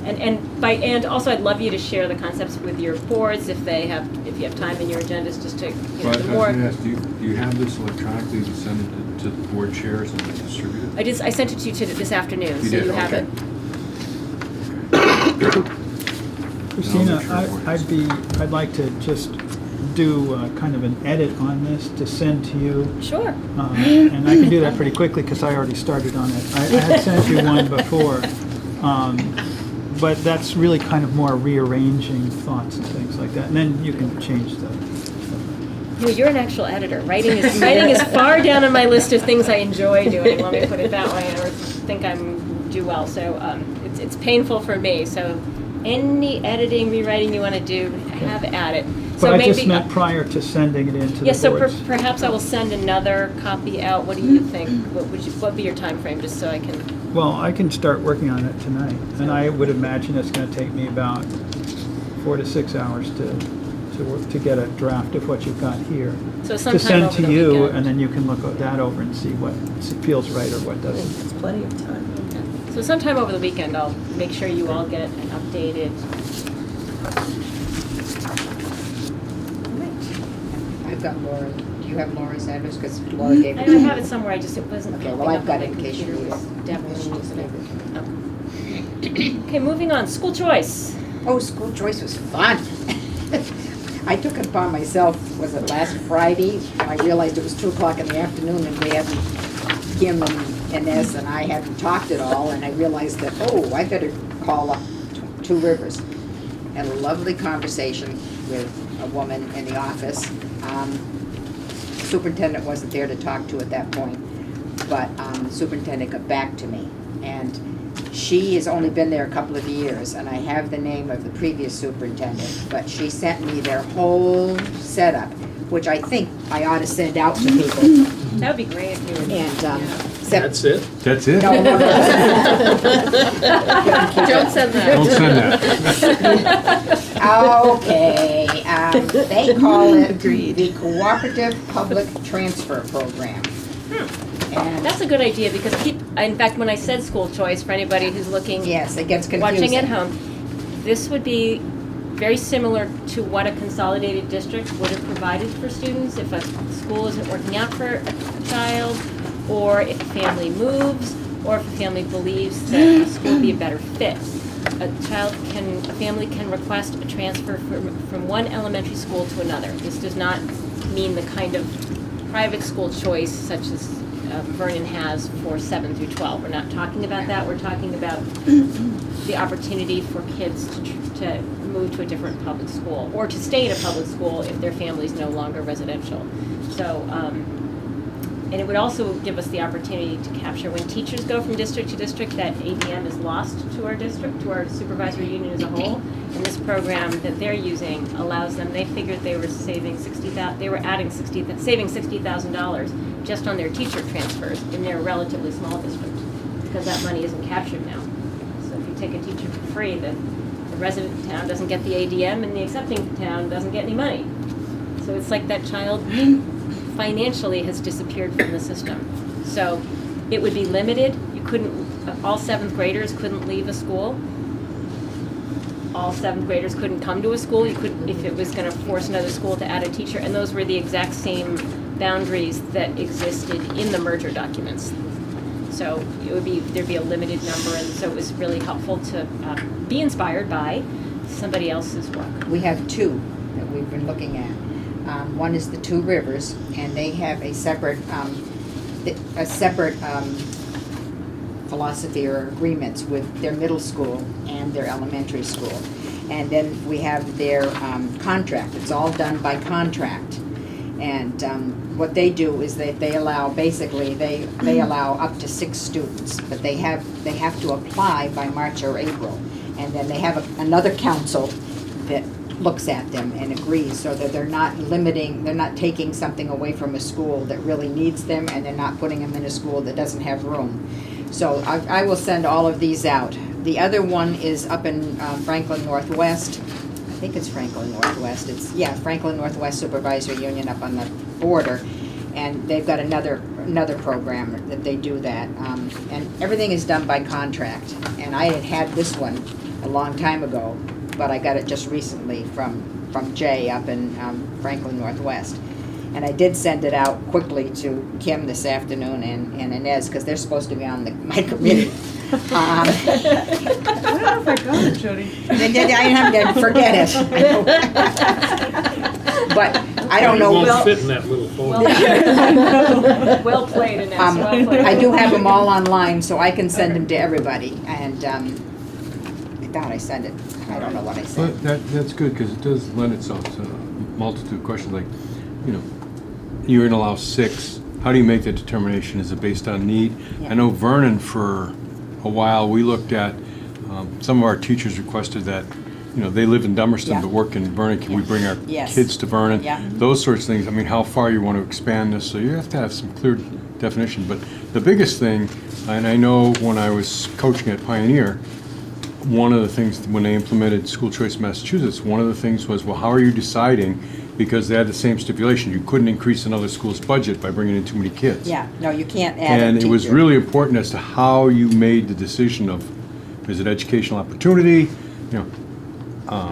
and also I'd love you to share the concepts with your boards if you have time in your agendas, just to, Well, I the was more. gonna ask, do you have this electronically to send it to the board chairs and distribute it? I sent it to you this afternoon, You so did, you have okay. it. Christina, I'll make sure I'd like to just do kind of an edit on this to send to you. Sure. And I can do that pretty quickly because I already started on it. I had sent you one before. But that's really kind of more rearranging thoughts and things like that. And then you can change the. No, you're an actual editor. Writing is far down on my list of things I enjoy doing. Let me put it that way, or think I'm do well. So it's painful for me. So any editing, rewriting you want to do, have at it. But So I maybe, just meant prior to sending it into yeah. the So boards. perhaps I will send another copy out. What do you think? What would be your time frame, just so I can? Well, I can start working on it tonight. And I would imagine it's going to take me about 4 to 6 hours to get a draft of what you've got here. So To sometime send over to the you, weekend. and then you can look that over and see what feels right or what doesn't. It's plenty of time. So sometime over the weekend, I'll make sure you all get an updated. I've got Laura, do you have Laura's address? Because Laura gave it I to me. have it somewhere, it wasn't Okay, popping well, I've up got on it my in case you computer. need It was it. definitely Just using leave it. Okay, moving on, school choice. Oh, school choice was fun. I took it upon myself, was it last Friday? And I realized it was 2:00 in the afternoon and we hadn't, Kim and Inez and I hadn't talked at all. And I realized that, oh, I better call up Two Rivers. Had a lovely conversation with a woman in the office. Superintendent wasn't there to talk to at that point, but the superintendent got back to me. And She has only been there a couple of years, and I have the name of the previous superintendent, but she sent me their whole setup, which I think I ought to send out to people. That would be great if you would. And, That's it? That's it? No, no, no. Don't send that. Don't send that. Okay, they call it the Cooperative Public Transfer Program. And That's a good idea, because in fact, when I said school choice, for anybody who's looking, yes, it gets confusing. watching at home, this would be very similar to what a consolidated district would have provided for students if a school isn't working out for a child, or if a family moves, or if a family believes that a school would be a better fit. A family can request a transfer from one elementary school to another. This does not mean the kind of private school choice such as Vernon has for 7 through 12. We're not talking about that. We're talking about the opportunity for kids to move to a different public school, or to stay in a public school if their family is no longer residential. So, and it would also give us the opportunity to capture when teachers go from district to district, that ADM is lost to our district, to our supervisory union as a whole. And this program that they're using allows them, they figured they were saving $60,000 just on their teacher transfers in their relatively small district, because that money isn't captured now. So if you take a teacher for free, the resident town doesn't get the ADM, and the accepting town doesn't get any money. So it's like that child financially has disappeared from the system. So it would be limited. You couldn't, all 7th graders couldn't leave a school. All 7th graders couldn't come to a school. You could, if it was going to force another school to add a teacher, and those were the exact same boundaries that existed in the merger documents. So it would be, there'd be a limited number, and so it was really helpful to be inspired by somebody else's work. We have two that we've been looking at. One is the Two Rivers, and they have a separate philosophy or agreements with their middle school and their elementary school. And then we have their contract. It's all done by contract. And what they do is that they allow, basically, they allow up to 6 students, but they have to apply by March or April. And then they have another council that looks at them and agrees, so that they're not taking something away from a school that really needs them, and they're not putting them in a school that doesn't have room. So I will send all of these out. The other one is up in Franklin Northwest. I think it's Franklin Northwest. Franklin Northwest Supervisory Union up on the border, and they've got another program that they do that, and everything is done by contract. And I had this one a long time ago, but I got it just recently from Jay up in Franklin Northwest. And I did send it out quickly to Kim this afternoon and Inez, because they're supposed to be on my committee. I don't know if I got it, Jody. I forget it. But I don't know. It won't fit in that little phone. Well played, Inez, well played. I do have them all online, so I can send them to everybody. And I thought I sent it. I don't know what I said. But that's good, because it does lend itself to a multitude of questions, like, you're going to allow 6. How do you make that determination? Is it based on need? Yeah. I know Vernon, for a while, we looked at, some of our teachers requested that, they live in Dummerston Yeah. but work in Vernon. Can we bring our Yes. kids to Vernon? Yeah. Those sorts of things. I mean, how far you want to expand this, so you have to have some clear definition. But the biggest thing, and I know when I was coaching at Pioneer, one of the things when they implemented school choice in Massachusetts, one of the things was, well, how are you deciding? Because they had the same stipulation. You couldn't increase another school's budget by bringing in too many kids. Yeah, no, you can't add a And it was teacher. really important as to how you made the decision of, is it educational opportunity?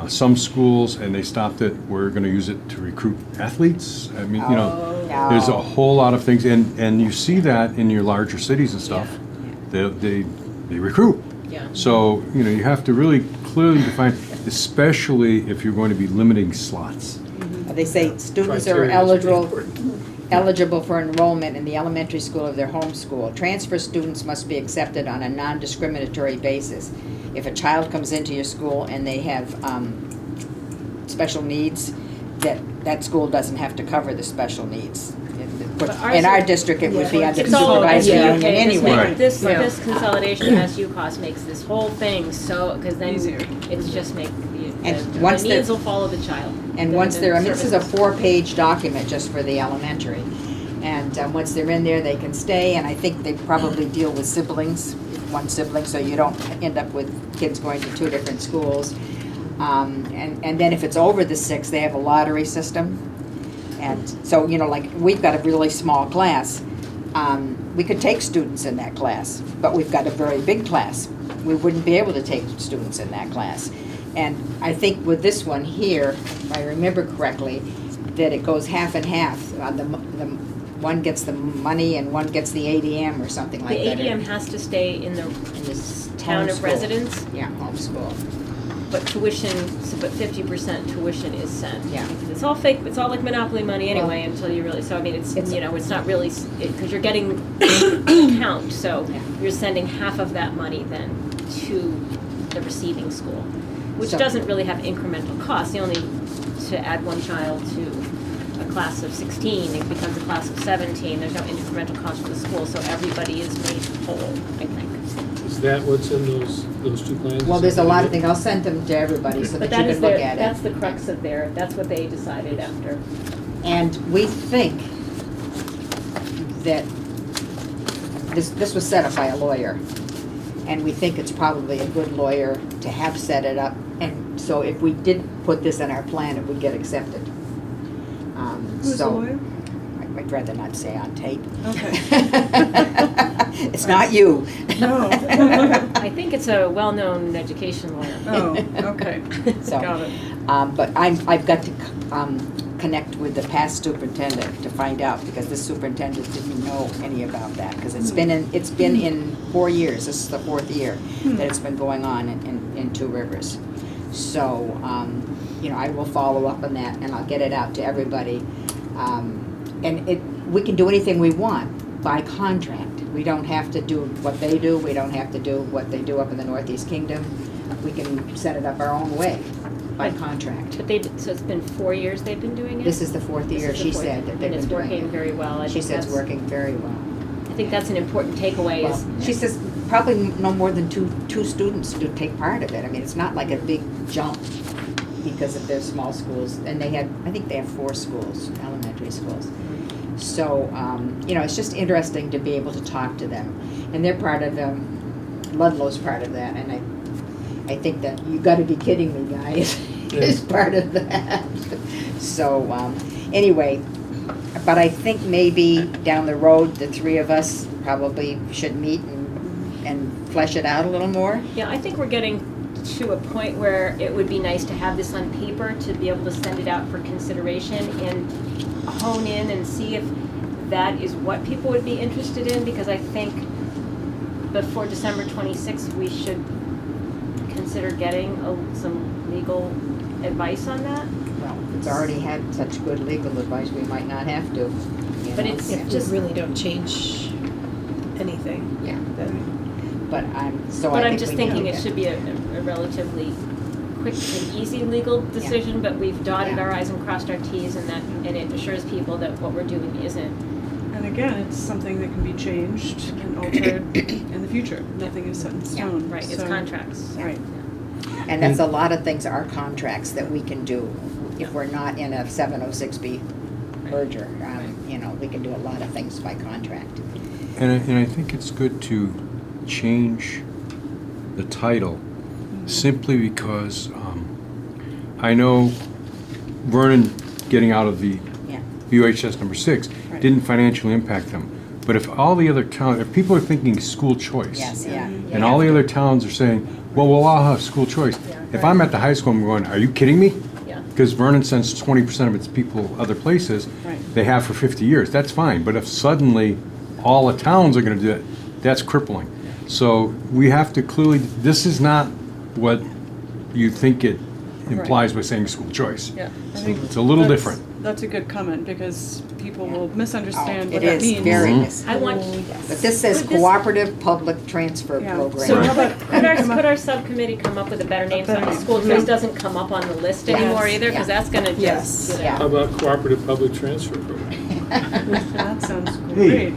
Some schools, and they stopped it, we're gonna use it to recruit athletes. I mean, No. there's a whole lot of things, and you see that in your larger cities and stuff. They recruit. Yeah. So, you have to really clearly define, especially if you're going to be limiting slots. They say students are Criteria is eligible for enrollment in the elementary school of their home school. Transfer students must be accepted on a non-discriminatory basis. If a child comes into your school and they have special needs, that school doesn't have to cover the special needs. But But ours in our is- district, it would be Yeah. under the It's all, supervisory yeah, union okay, anyway. Right. this Yeah. consolidation of SU cost makes this whole thing so, because then Easier. it's just make, And the once they're- needs will follow the child. And the- once the they're, I mean, this is a services. 4-page document just for the elementary. And once they're in there, they can stay, and I think they probably deal with siblings, one sibling, so you don't end up with kids going to 2 different schools. And then if it's over the 6, they have a lottery system. And so, you know, like, we've got a really small class. We could take students in that class, but we've got a very big class. We wouldn't be able to take students in that class. And I think with this one here, if I remember correctly, that it goes half and half. The one gets the money and one gets the ADM or something The like that. ADM has to stay in the In this town of homeschool. residence, Yeah, homeschool. but tuition, but 50% tuition is sent. Yeah. It's all fake, it's all like monopoly money anyway, until you really, so I mean, it's, It's- you know, it's not really, because you're getting count, so Yeah. you're sending half of that money then to the receiving school, which So- doesn't really have incremental costs. The only, to add one child to a class of 16, it becomes a class of 17, there's no incremental cost for the school, so everybody is made whole, I think. Is that what's in those 2 plans? Well, there's a lot of things. I'll send them to everybody so But that you that is can look their, at that's it. the crux of their, that's what they decided after. And we think that this was set up by a lawyer. And we think it's probably a good lawyer to have set it up. And so if we did put this in our plan, it would get accepted. Who's the So lawyer? I'd rather not say on tape. Okay. It's not you. No. I think it's a well-known education lawyer. Oh, okay. So, Got it. But I've got to connect with the past superintendent to find out, because this superintendent didn't know any about that, because it's been in 4 years. This is the 4th year that it's been going on in 2 Rivers. So, you know, I will follow up on that, and I'll get it out to everybody. And we can do anything we want by contract. We don't have to do what they do. We don't have to do what they do up in the Northeast Kingdom. We can set it up our own way by contract. But so it's been 4 years they've been doing it? This is the 4th This year, is the she fourth- said, that they've And it's been doing working it. very well. I She think says it's that's- working very well. I think that's an important takeaway Well, is, she says probably no more than two students to take part of it. I mean, it's not like a big jump because of their small schools. And I think they have 4 schools, elementary schools. So, you know, it's just interesting to be able to talk to them. And they're part of, Ludlow's part of that. And I think that you gotta be kidding me, guys, is part of that. So, anyway, but I think maybe down the road, the 3 of us probably should meet and flesh it out a little more. yeah, I think we're getting to a point where it would be nice to have this on paper, to be able to send it out for consideration and hone in and see if that is what people would be interested in, because I think before December 26th, we should consider getting some legal advice on that. Well, it's already had such good legal advice, we might not have to. You But know? it's If just, we really don't change anything, Yeah, then but I but I'm think just we need thinking it to- should be a relatively quick and easy legal decision, but we've dotted Yeah. our i's and crossed our t's, and it assures people that what we're doing isn't. And again, it's something that can be changed and altered in the future. Nothing is set in stone. Right, it's so- contracts. Right. And that's a lot of things are contracts that we can do if we're not in a 706B merger. You know, we can do a lot of things by contract. And I think it's good to change the title simply because I know Vernon getting out of the Yeah. UHS number 6 Right. didn't financially impact them. But if all the other towns, if people are thinking school choice, Yes, yeah. and all the other towns are saying, well, we'll all have school choice. If I'm at the high school, I'm going, are you kidding me? Yeah. Because Vernon sends 20% of its people other places. Right. They have for 50 years. That's fine. But if suddenly all the towns are going to do it, that's crippling. So we have to clearly, this is not what you think it implies by saying school choice. Yeah. I think It's a little that's- different. That's a good comment, because people will misunderstand It what that is means. very, I want, but this says Would this- cooperative public transfer Yeah. program. so Right. how about, could our subcommittee come up with a better name, so better name. school choice doesn't come up on the list Yes. anymore either, because Yeah. that's gonna Yes. just, Yeah. How about cooperative public transfer program? That sounds Hey. great.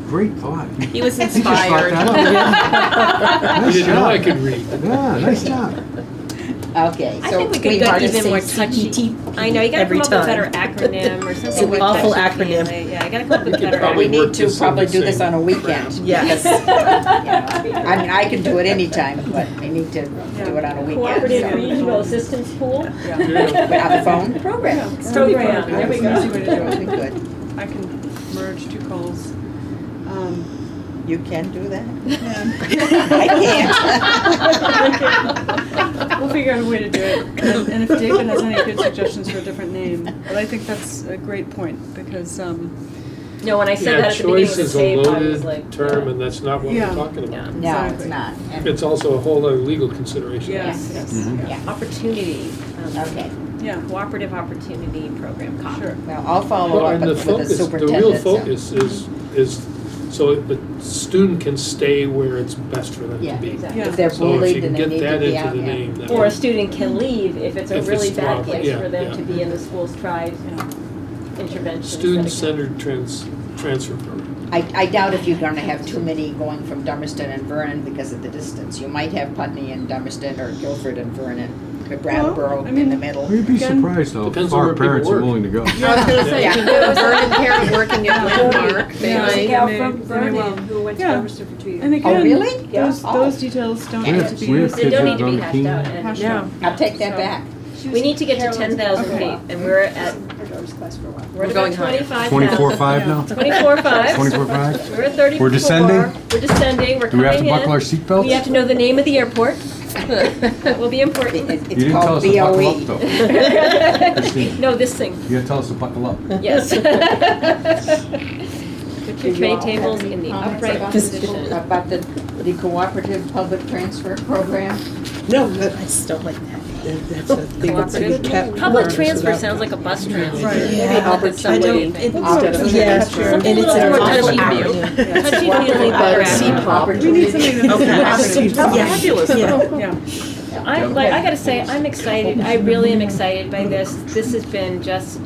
Great thought. He was You just thought inspired. that up. You Nice didn't know I job. could read. Yeah, nice job. Okay, I so think we could we get hard to even say more touchy. CPT I know, you gotta every come up with a time. better acronym or something. It's an more awful touchy-feely. acronym. Yeah, I gotta come up with a better But Probably we acronym. need work to this in probably the do this same on a weekend. Yes. because, you know, I mean, I can do it anytime, but we need to do it on a weekend. Cooperative so. Regional Assistance Pool Yeah. Yeah. On the phone? Program. Yeah. Program, there we That's an easy go. way to do That would it. be good. I can merge two calls. You can do that? I can't. We'll figure out a way to do it. And if David has any good suggestions for a different name, but I think that's a great point because, No, when I said Yeah, that at the beginning of choice the is a tape, I was loaded like. term, and that's not what Yeah. we're talking Yeah. about. No, it's Exactly. not. And- It's also a whole other legal consideration. yes, yes, Mhm. Yeah. Opportunity, Okay, yeah, Cooperative Opportunity Program, COP. sure. well, I'll follow Well, up and the with the focus, the superintendent. real so- focus is so the student can stay where it's best for them Yeah, to be. exactly. Yeah. If they're So if bullied, you then can they get need to that be into out. the Yeah. name, that Or a would- student can leave if it's a If really it's bad wrong, place yeah, for them yeah. to be in the school's tried intervention. Student-centered transfer program. I doubt if you're gonna have too many going from Dummerston and Vernon because of the distance. You might have Putney and Dummerston or Guilford and Vernon, or Brattleboro I in mean- the middle. Well, you'd be Again, surprised how depends on far where people parents are work. willing to go. I was gonna say, Yeah. if you have a Vernon parent working at Landmark, they Yeah. might. Gal Gal from from Vernon Vernon who went to Yeah. Dummerston for 2 years. And again, Oh, really? those, Yeah. those details don't We need have- to be. we have They kids don't that need to be run hashed team. out. And Hashed Yeah. out. I'll take that So- back. we need to get to 10,000 feet, and we're at, Her daughter's class for a while. we're at going about higher. 25 now. 24.5 now? 24.5. 24.5? We're at 34. We're descending? We're descending, we're Do we have to coming in. buckle our seatbelts? We have to know the name of the airport. That will be important. You It's didn't tell called us to buckle BOE. up, though. Christine. No, this thing, You gotta tell us to buckle up. yes. Put your tray tables in the upright position. About the cooperative public transfer program? No, I that, just don't like that. that's a big, it's a Cooperative. pet Public peeve transfer about sounds like a bus transfer. Right. Maybe Yeah. look at I somebody. don't, it, Instead of- yeah, Sure. and it's Something a an little more awful touchy-feely. acronym. Touchy-feely, better acronym. We need something that's. Okay. Fabulous. Yeah. Yeah. I gotta say, I'm excited, I really am excited by this. This has been just,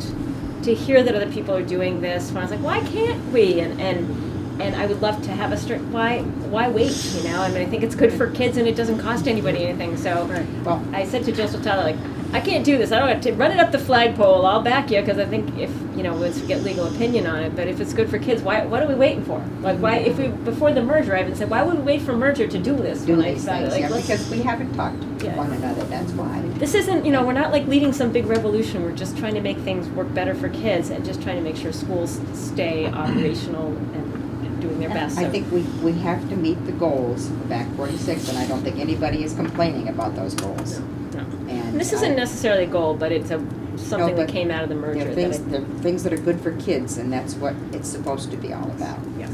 to hear that other people are doing this, when I was like, why can't we? And I would love to have a strict, why wait, you know? I mean, I think it's good for kids and it doesn't cost anybody anything, so. Well, I said to Joseph Tyler, like, I can't do this, I don't have to, run it up the flagpole, I'll back you, because I think if, you know, once we get legal opinion on it, but if it's good for kids, what are we waiting for? Like, why, if we, before the merger, I even said, why would we wait for merger to do this? do When I these decided, things, like, yeah, let's- because we haven't talked to Yeah. one another, that's why. This isn't, you know, we're not like leading some big revolution, we're just trying to make things work better for kids and just trying to make sure schools stay operational and doing their best. I So- think we have to meet the goals of Act 46, and I don't think anybody is complaining about those goals. No. And And this isn't necessarily a goal, but it's something that but came out of the merger. They're that things, they're things that are good for kids, and that's what it's supposed to be all about. Yes.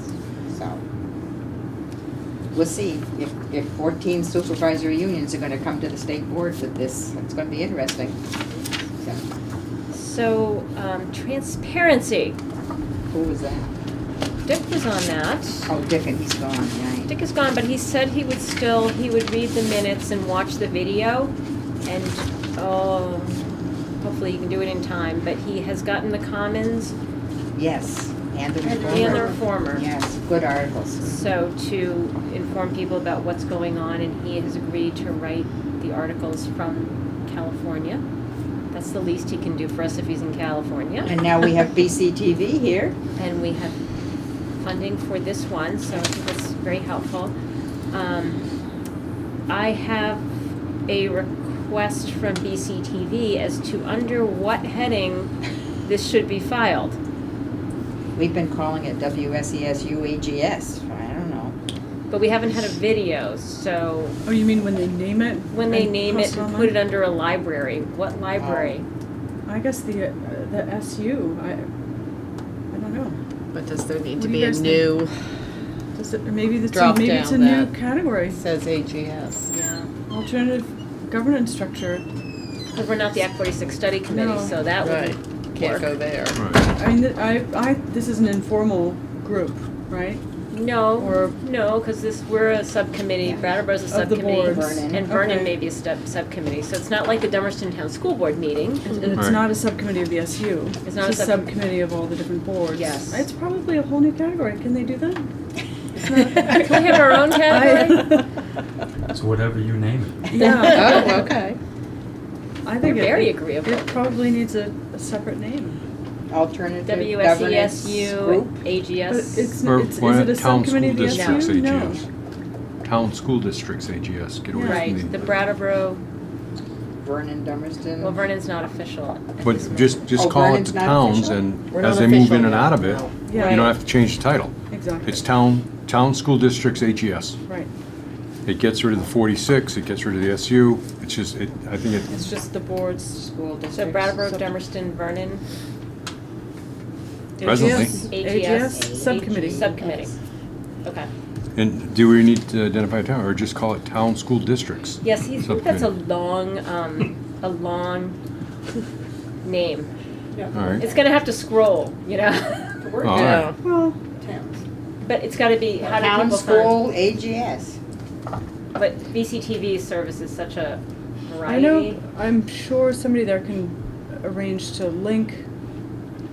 So, we'll see if 14 supervisory unions are gonna come to the state board with this. It's gonna be interesting. So, So, transparency. who was that? Dick was on that. Oh, Dick, and he's gone, right? Dick is gone, but he said he would read the minutes and watch the video, and, hopefully he can do it in time, but he has gotten the Commons Yes, and the reformer. and the Reformer. Yes, good articles. So to inform people about what's going on, and he has agreed to write the articles from California. That's the least he can do for us if he's in California. And now we have BCTV here. And we have funding for this one, so I think that's very helpful. I have a request from BCTV as to under what heading this should be filed. We've been calling it WSESUAGS. I don't know. But we haven't had a video, so Oh, you mean when they name it? when they and name post it and online? put it under a library, what library? I guess the SU, I don't know. But does there need What to do you be a guys new, Does it, or maybe it's Drop maybe it's a down new that. category, says AGS? Yeah, alternative governance structure. because we're not the Act 46 Study Committee, No. so that Right, would can't work. go there. Right. I mean, this is an informal group, right? No, Or- no, because we're a subcommittee, Brattleboro's a Of the subcommittee. boards. Vernon. And Vernon Okay. may be a subcommittee, so it's not like the Dummerston Town School Board meeting. And it's Right. not a subcommittee of the SU. It's not a subcommittee of all the different boards. Yes. It's probably a whole new category. Can they do that? Can we have our own category? It's whatever you name it. Yeah. Oh, okay. I think We're it- very it- agreeable. It probably needs a separate name. Alternative governance WSESU, group. But AGS. it's, Or it's, why is not it a Town subcommittee School of the Districts SU? No. AGS? Town School Districts AGS, get away from Right, me. the Brattleboro, Vernon, Dummerston. well, Vernon's not official. at this But moment. just Oh, call it Vernon's the not towns, official? and We're as not they move official in and yet, out of it, no. Yeah. you don't have to change the title. Exactly. It's Town School Districts AGS. Right. It gets rid of the 46, it gets rid of the SU, it's just, I think it, It's just the boards. School districts. So Brattleboro, Sub- Dummerston, Vernon, Presently. AGS subcommittee. subcommittee. Okay. and do we need to identify a town, or just call it Town School Districts? Yes, he think that's a Subcommittee. long name. All right. It's gonna have to scroll, you know? All right. Well, But it's gotta be, how do Town people school find? AGS. But VCTV services such a I variety. know, I'm sure somebody there can arrange to link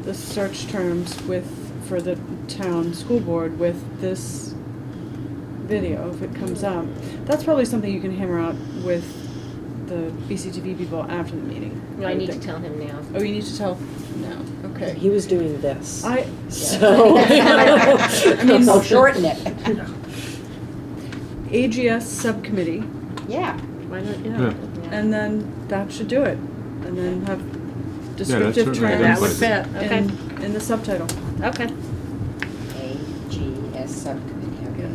the search terms for the town school board with this video if it comes up. That's probably something you can hammer out with the BCTV people after the meeting. No, I would need to think. tell him now. Oh, you need to tell now, okay. He was doing this. So. I mean, I'll shorten it. AGS subcommittee, Yeah. Why not, Yeah. and then that should do it. And then have that's descriptive certainly terms. That would fit. Okay. In the subtitle. Okay. AGS subcommittee, okay.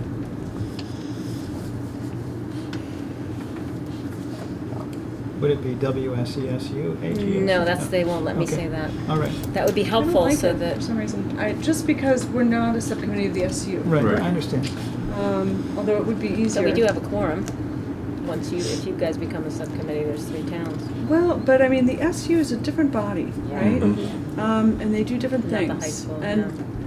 Would it be WSESU, AGS? No, they won't let me Okay. say that. All right, That would be I don't helpful like so it that, for some reason. Just because we're not a subcommittee of the SU. right, Right. I understand. Although it would be easier. so we do have a quorum. If you guys become a subcommittee, there's 3 towns. Well, but I mean, the SU is a different body, Yeah. right? Mhm. And they do different Not the things. high school,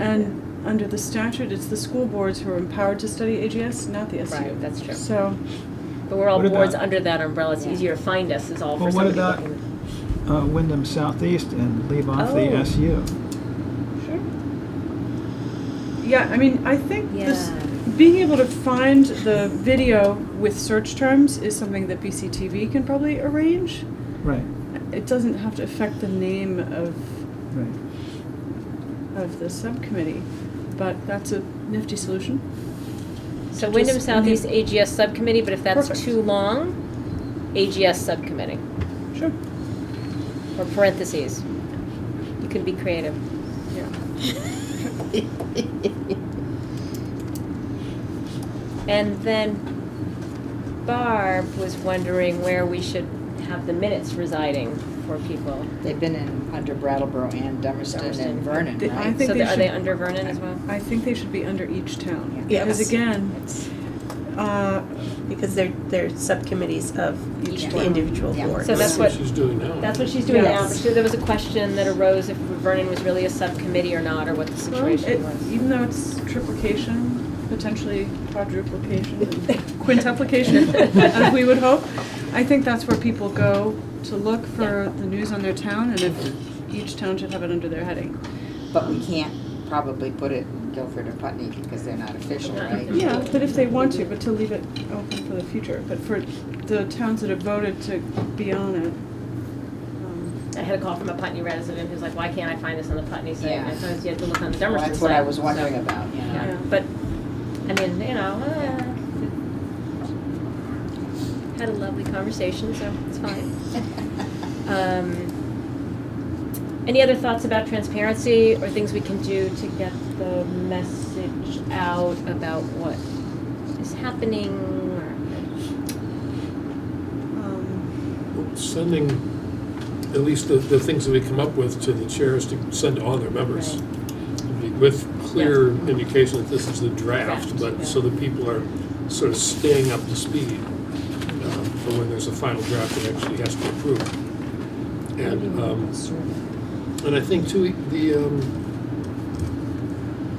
And under the statute, it's the school boards who are empowered to study AGS, not the SU. Right, that's true. So, But we're all What boards about- under that umbrella. It's Yeah. easier to find us is all for Well, what somebody about looking. Wyndham Southeast and leave off Oh. the SU? sure. Yeah, I mean, I think this, Yeah. being able to find the video with search terms is something that BCTV can probably arrange. Right, It doesn't have to affect the name right. of the subcommittee, but that's a nifty solution. So Wyndham Just- Southeast AGS subcommittee, but if that's Perfect. too long, AGS subcommittee, Sure. or parentheses. You can be creative. Yeah. And then Barb was wondering where we should have the minutes residing for people. They've been under Brattleboro and Dummerston Dummerston. and Vernon, I right? think So they are they should- under Vernon as well? I think they should be under each town. Yeah. Because Yes. again, It's- Because they're subcommittees of Each the town. individual Yeah. boards. So that's what- she's doing now. That's what she's doing now. Yes. But sure, there was a question that arose if Vernon was really a subcommittee or not, or what the situation was. even though it's triplication, potentially quadruplication, and quintuplication, as we would hope, I think that's where people go to look for the news on their town, and if each town should have it under their heading. But we can't probably put it in Guilford or Putney because they're not official, Not right? official. Yeah, but if they want to, but to leave it open for the future, but for the towns that have voted to be on it. I had a call from a Putney resident who's like, why can't I find this on the Putney site? Yeah. And I told him you have to look on the Well, Dummerston site. that's what I was So, wondering about, you know? Yeah, Yeah. but, I mean, you know, had a lovely conversation, so it's fine. Any other thoughts about transparency or things we can do to get the message out about what is happening? Sending at least the things that we come up with to the chairs to send to all their members. With clear indication that this is the draft, Draft, but yeah. so that people are sort of staying up to speed for when there's a final draft that actually has to approve. And I think too,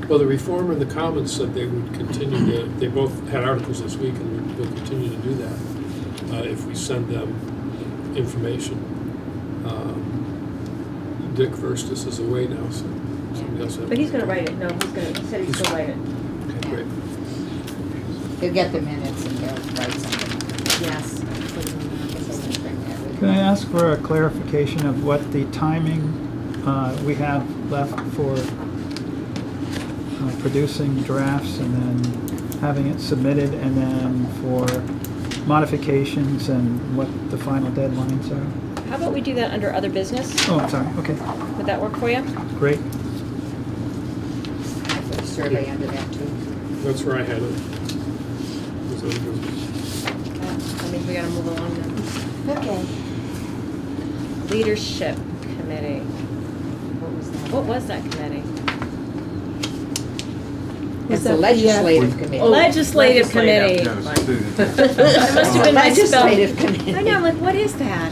Well, the Reformer and the Commons said they would continue to, they both had articles this week and will continue to do that if we send them information. Dick Verstis is away now, so somebody else. But he's gonna write it, no, he said he's gonna write it. Okay, great. He'll get the minutes and he'll write something. Yes. Can I ask for a clarification of what the timing we have left for producing drafts and then having it submitted, and then for modifications and what the final deadlines are? How about we do that under other business? Oh, I'm sorry, okay, Would that work for you? great. Put a survey under that too. That's where I had it. Was that good? That means we gotta move along then. Okay. Leadership Committee. What was that committee? It's the legislative committee. Legislative Committee. Yeah, That must have been my spell. Legislative committee. I know, I'm like, what is that?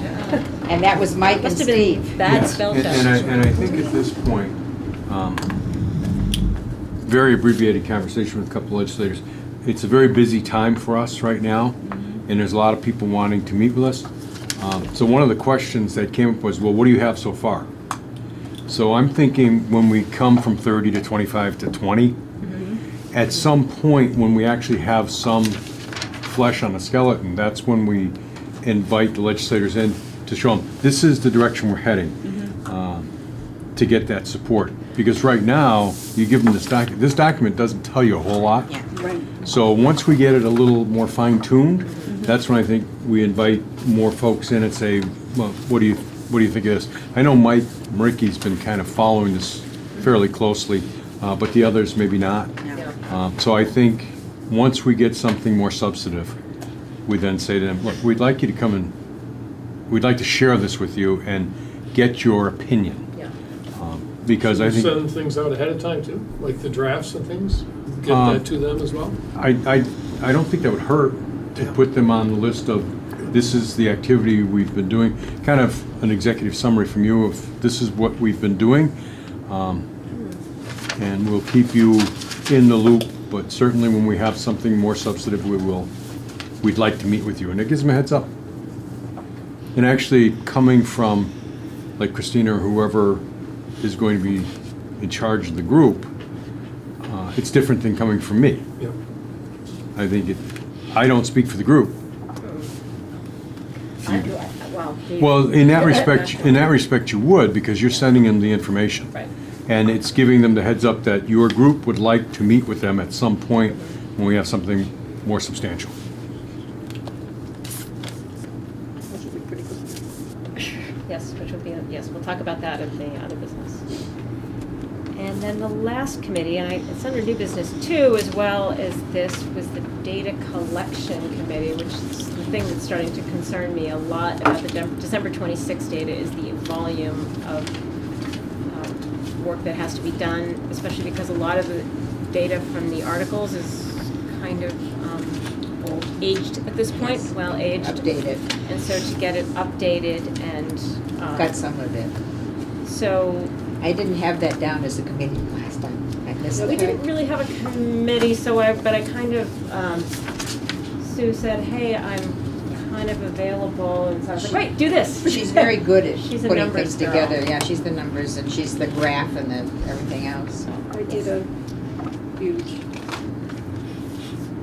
And that was Mike and Must have been Steve. bad Yes, spell and check. I think at this point, very abbreviated conversation with a couple legislators. It's a very busy time for us right now, and there's a lot of people wanting to meet with us. So one of the questions that came up was, well, what do you have so far? So I'm thinking when we come from 30 to 25 to 20, at some point when we actually have some flesh on the skeleton, that's when we invite the legislators in to show them, this is the direction we're heading, to get that support. Because right now, you give them this document doesn't tell you a whole lot. Yeah. Right. So once we get it a little more fine-tuned, that's when I think we invite more folks in and say, well, what do you think of this? I know Mike Maricki's been kind of following this fairly closely, but the others maybe not. So I think once we get something more substantive, we then say to them, look, we'd like you to come and, we'd like to share this with you and get your opinion. Yeah. Because I think, Send things out ahead of time too, like the drafts and things? Get that to them as well? I don't think that would hurt to put them on the list of, this is the activity we've been doing, kind of an executive summary from you of, this is what we've been doing. And we'll keep you in the loop, but certainly when we have something more substantive, we'd like to meet with you, and it gives them a heads up. And actually, coming from, like Christina or whoever is going to be in charge of the group, it's different than coming from me. Yeah. I think I don't speak for the group. Well, in that respect, you would, because you're sending them the information. Right. And it's giving them the heads up that your group would like to meet with them at some point when we have something more substantial. Yes, which would be, yes, we'll talk about that at the other business. And then the last committee, and it's under new business too, as well as this, was the data collection committee, which is the thing that's starting to concern me a lot about the December 26th data, is the volume of work that has to be done, especially because a lot of the data from the articles is kind of aged at this point, Yes. well aged. Updated. And so to get it updated and. Got some of it. So. I didn't have that down as a committee last time. I missed We it. didn't really have a committee, but I kind of, Sue said, hey, I'm kind of available, and so I was like, right, do this. She's very good at She's a putting numbers things girl. together. Yeah, she's the numbers and she's the graph and the everything else. I did a huge.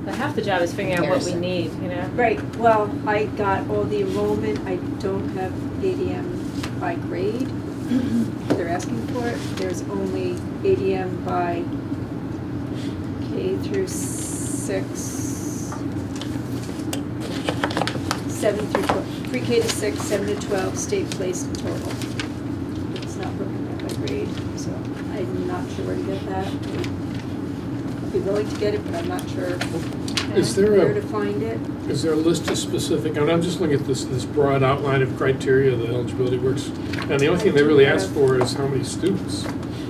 But half the job is figuring out what we Comparison. need, you know? Right, well, I got all the enrollment, I don't have ADM by grade. They're asking for it. There's only ADM by K through 6, 7 through 12, pre-K to 6, 7 to 12, state placed in total. It's not broken down by grade, so I'm not sure where to get that. I'd be willing to get it, but I'm not sure Is there where to find it. Is there a list of specific, and I'm just looking at this broad outline of criteria, the eligibility works, and the only thing they really ask for is how many students.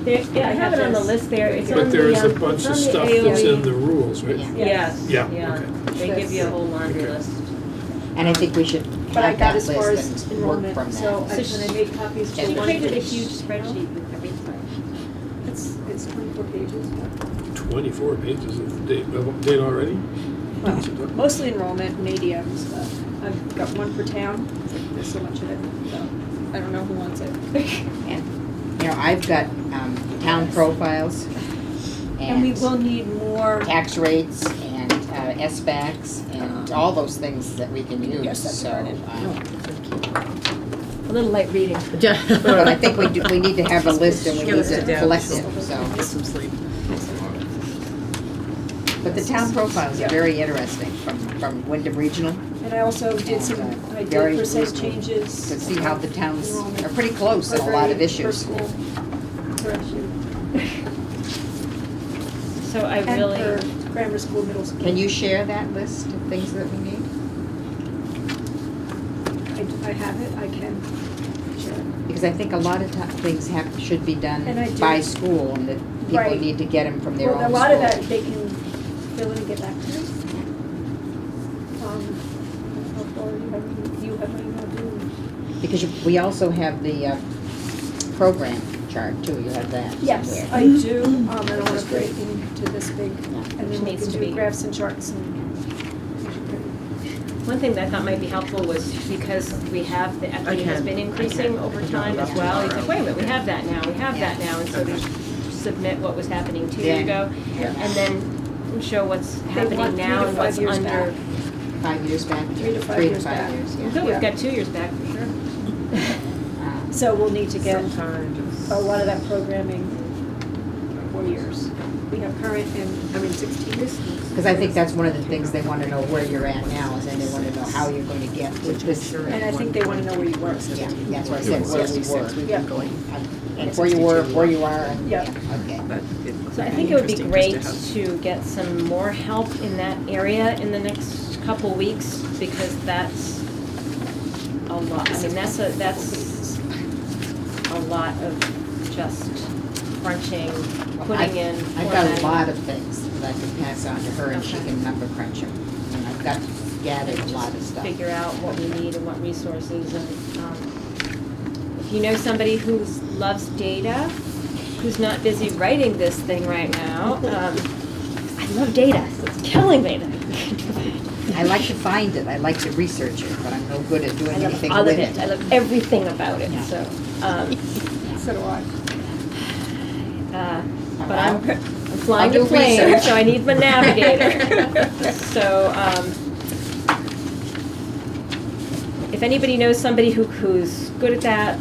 Yeah, I have it on the list there. It's on But there is the, a bunch it's of on the stuff that's AOE. in the rules, right? Yeah. Yes, Yeah, yeah. okay. They give you a whole laundry Okay. list. And I think we should But I have got that as far list as and work enrollment, from so that. when I made copies She for one. created a huge spreadsheet with everything. It's 24 pages, but. 24 pages of data already? Well, mostly enrollment and ADM stuff. I've got one for town, there's so much of it, so I don't know who wants it. And, I've got town profiles And we and will need more. tax rates and SBACs and all those things that we can use, Yes, that's so. right. A little light reading. But I think we need to have a list and we Give need us to a down. collect it, so. Get some sleep. But the town profiles are Yeah. very interesting from Wyndham Regional, And I also did some, And, I very did percent useful changes. to see how the towns enrollment are pretty close per in a lot of grade, issues. Per school, per issue. So I And really, for grammar school, middle school. Can you share that list of things that we need? I have it, I can share it. Because I think a lot of things should be done And I do. by school, and that people Right. need to get them from their own Well, school. a lot of that they can fill in and get back to us. How far you have my email due? Because we also have the program chart too, you have that Yes, somewhere. I do, and I want to break into this big, and Which then we needs can to do be- graphs and charts and. one thing that I thought might be helpful was because we have, the equity has been increasing over time as well. It's like, wait a minute, we have that now, we have that now, and so to submit what was happening 2 years ago, and then show what's want happening 3 now to and 5 what's years under. back. 5 years back? 3 to 5 3 years back. years, yeah. Good, we've got 2 years back for sure. So we'll need to get Sometimes. a lot of that programming 4 years. We have current and, 16 years. Because I think that's one of the things they want to know where you're at now, and then they want to know how you're going to get to this. And I think they want to know where you were. Yeah, that's what I said, where we were. Yeah. And where you were, where you are, and, Yeah. okay. So I think it would be great to get some more help in that area in the next couple weeks, because that's a lot. I mean, that's a lot of just crunching, putting in. I've got a formatting. lot of things that I can pass on to her, and she can number crunch them. And I've got gathered a lot of stuff. Figure out what we need and what resources, and if you know somebody who loves data, who's not busy writing this thing right now, I love data, so it's killing me that I can't do that. I like to find it, I like to research it, but I'm no good at doing I love anything all with of it, I love everything about it, Yeah. so, So do I. but I'm flying I'll the do plane, research. so I need my navigator. So, if anybody knows somebody who's good at that,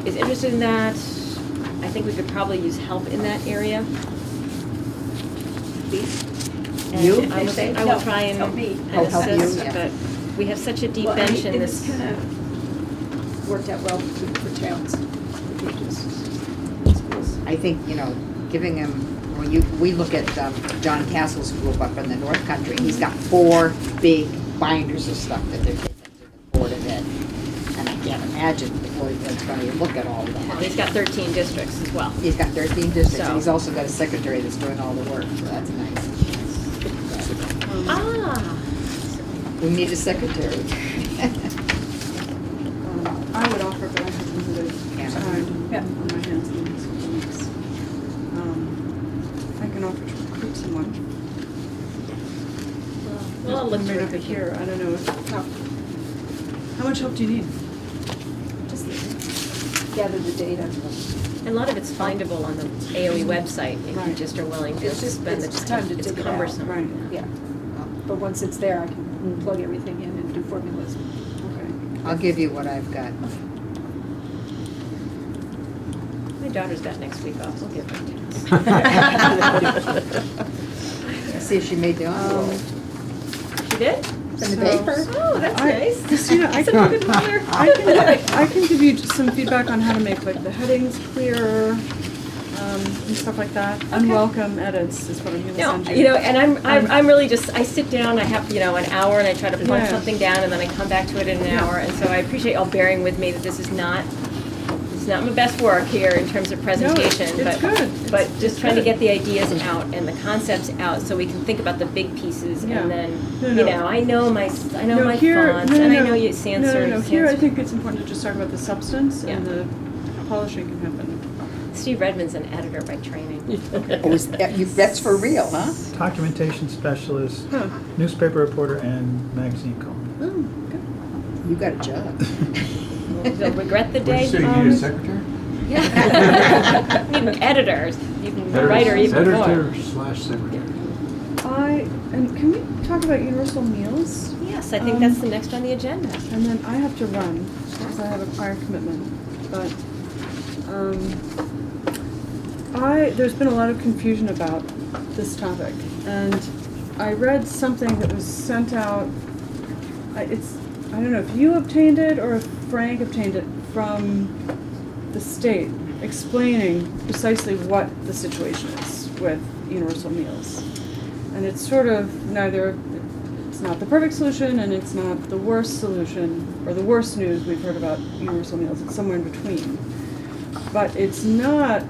is interested in that, I think we could probably use help in that area. And You? I will No, try and help me. Help you, assist, yeah. but we have such a deep Well, bench in It's this. kind of worked out well for towns, for pages, schools. I think, giving him, when we look at John Castle's group up in the North Country, he's got 4 big binders of stuff that they're taking to the Board of Ed. And I can't imagine before he's going to look at all of Well, that. he's got 13 districts as well. He's got 13 districts, So- and he's also got a secretary that's doing all the work, so that's nice. Ah. We need a secretary. I would offer, but I have limited Yeah. time Yeah. on my hands in the next couple weeks. I can offer to recruit someone. Well, I'll look Right through over it. here, I don't know how much help do you need? Just gather the data. And a lot of it's findable on the AOE website, if you Right. just are willing to It's just, spend the it's just time to It's dig it out. cumbersome. Right, Yeah. But once it's there, I can plug everything in and do formulas. okay. I'll give you what I've got. My daughter's got next week off, we'll give her See if she made the envelope. She did? It's in the So- paper? Oh, that's I- nice. Christina, I Such a can- good mother. I can give you just some feedback on how to make like the headings clearer, and stuff like that. Unwelcome edits is what I'm gonna No, send you. you know, and I'm really just, I sit down, I have, an hour and I try to punch Yeah. something down and then I come back to it in an Yeah. hour. And so I appreciate y'all bearing with me that this is not my best work here in terms of presentation. it's but good. But It's just trying to good. get the ideas out and the concepts out so we can think about the big pieces Yeah. and then, No. I know my No, here- fonts no, and I no. know you sans serif. No, here I think it's important to just talk about the substance Yeah. and the polishing can happen. Steve Redmond's an editor by training. Oh, that's for real, huh? Documentation specialist, Huh. newspaper reporter, and magazine columnist. Oh, good. You got a job. You'll regret the What'd day. you say, you need a secretary? Yeah. Even editors, even writer, even more. Editor/secretary. And can we talk about universal meals? Yes, I think that's the next on the agenda. And then I have to run, because I have a prior commitment, but, there's been a lot of confusion about this topic, and I read something that was sent out, I don't know if you obtained it or if Frank obtained it from the state, explaining precisely what the situation is with universal meals. And it's sort of it's not the perfect solution, and it's not the worst solution, or the worst news we've heard about universal meals. It's somewhere in between. But it's not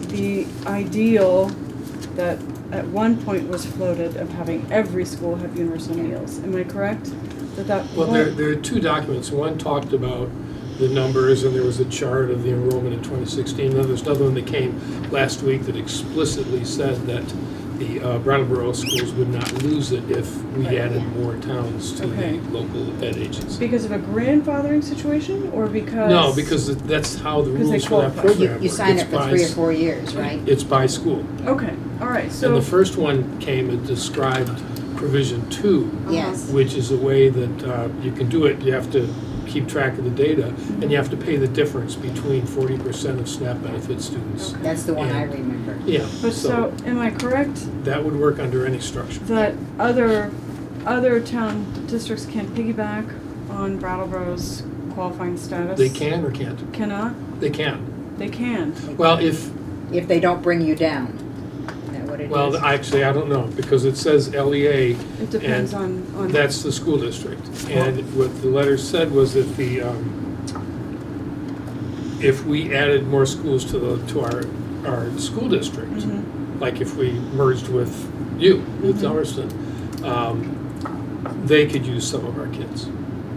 the ideal that at one point was floated of having every school have universal meals. Am I correct? Well, there are two documents. One talked about the numbers, and there was a chart of the enrollment in 2016. Then there's another one that came last week that explicitly said that the Brattleboro schools would not lose it if we added more towns to Okay. the local ed agency. Because of a grandfathering situation, or because? No, because that's how the Because they rules for that qualify. program work. You sign It's up for by 3 or s- 4 years, right? It's by school. Okay, all right, so. And the first one came and described provision 2, Yes. which is a way that you can do it. You have to keep track of the data, and you have to pay the difference between 40% of SNAP benefit students. Okay. That's the one I And- remember. Yeah, But so so, am I correct that would work under any structure. that other town districts can piggyback on Brattleboro's qualifying status? They can or can't? Cannot? They can. They can. Well, if, If they don't bring you down, is that what it is? well, actually, I don't know, because it says LEA, It depends and on. that's the school district. And what the letter said was that if we added more schools to our school district, Mhm. like if we merged with you, with Dummerston, they could use some of our kids.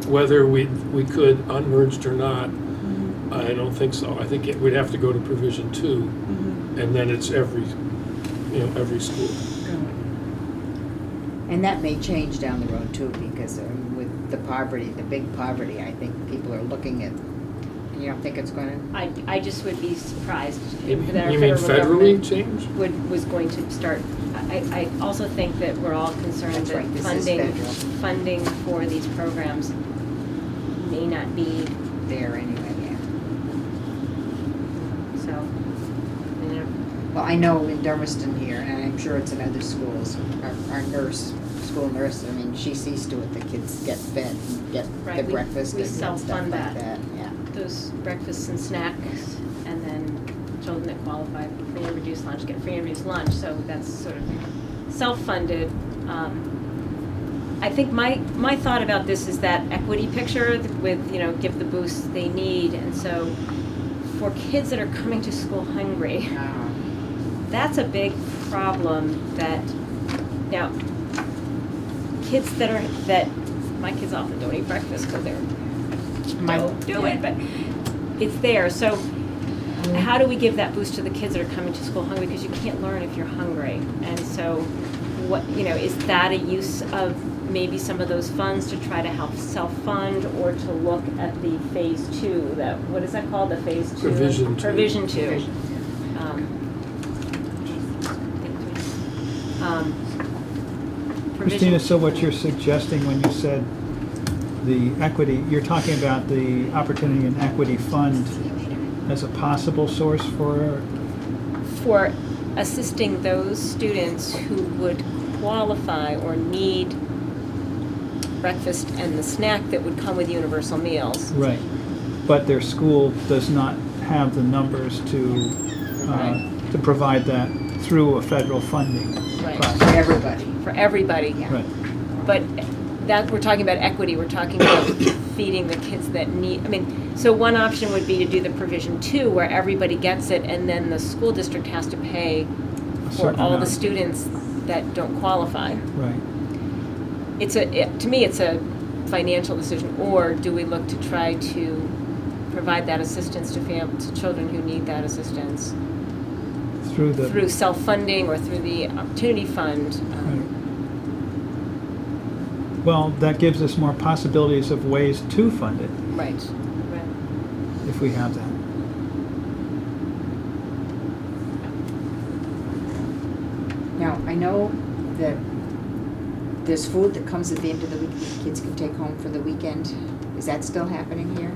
Whether we could unmerged or not, Mhm. I don't think so. I think we'd have to go to provision 2, Mhm. and then it's every school. And that may change down the road too, because with the poverty, the big poverty, I think people are looking at, you don't think it's gonna? I just would be surprised You that our mean federal federally government change? was going to start. I also think that we're all concerned That's that right, this is federal. funding for these programs may not be, There anyway, yeah. so, you know. Well, I know in Dummerston here, and I'm sure it's in other schools, our school nurse, I mean, she sees to it the kids get fed and get Right, the we- breakfast we and stuff self-fund like that. that, yeah. Those breakfasts and snacks, and then children that qualify for free and reduced lunch get free and reduced lunch, so that's sort of self-funded. I think my thought about this is that equity picture with, give the boost they need, and so for kids that are coming to school hungry, that's a big problem that, now, kids that my kids often don't eat breakfast because they're don't do it, but it's there. So how do we give that boost to the kids that are coming to school hungry? Because you can't learn if you're hungry. And so what, is that a use of maybe some of those funds to try to help self-fund, or to look at the phase 2, what is that called, the phase 2? Provision 2. Provision 2. Christina, so what you're suggesting when you said the equity, you're talking about the Opportunity and Equity Fund as a possible source for assisting those students who would qualify or need breakfast and the snack that would come with universal meals. Right, but their school does not have the numbers to provide that through a federal funding Right. process. For everybody. For everybody. Yeah. Right. But that, we're talking about equity, we're talking about feeding the kids that need, so one option would be to do the provision 2, where everybody gets it, and then the school district has to pay for certain all the amount. students that don't qualify. Right. To me, it's a financial decision, or do we look to try to provide that assistance to children who need that assistance through through self-funding or through the Opportunity Fund. Well, that gives us more possibilities of ways to fund it Right. if we have that. Now, I know that there's food that comes at the end of the week that kids can take home for the weekend. Is that still happening here?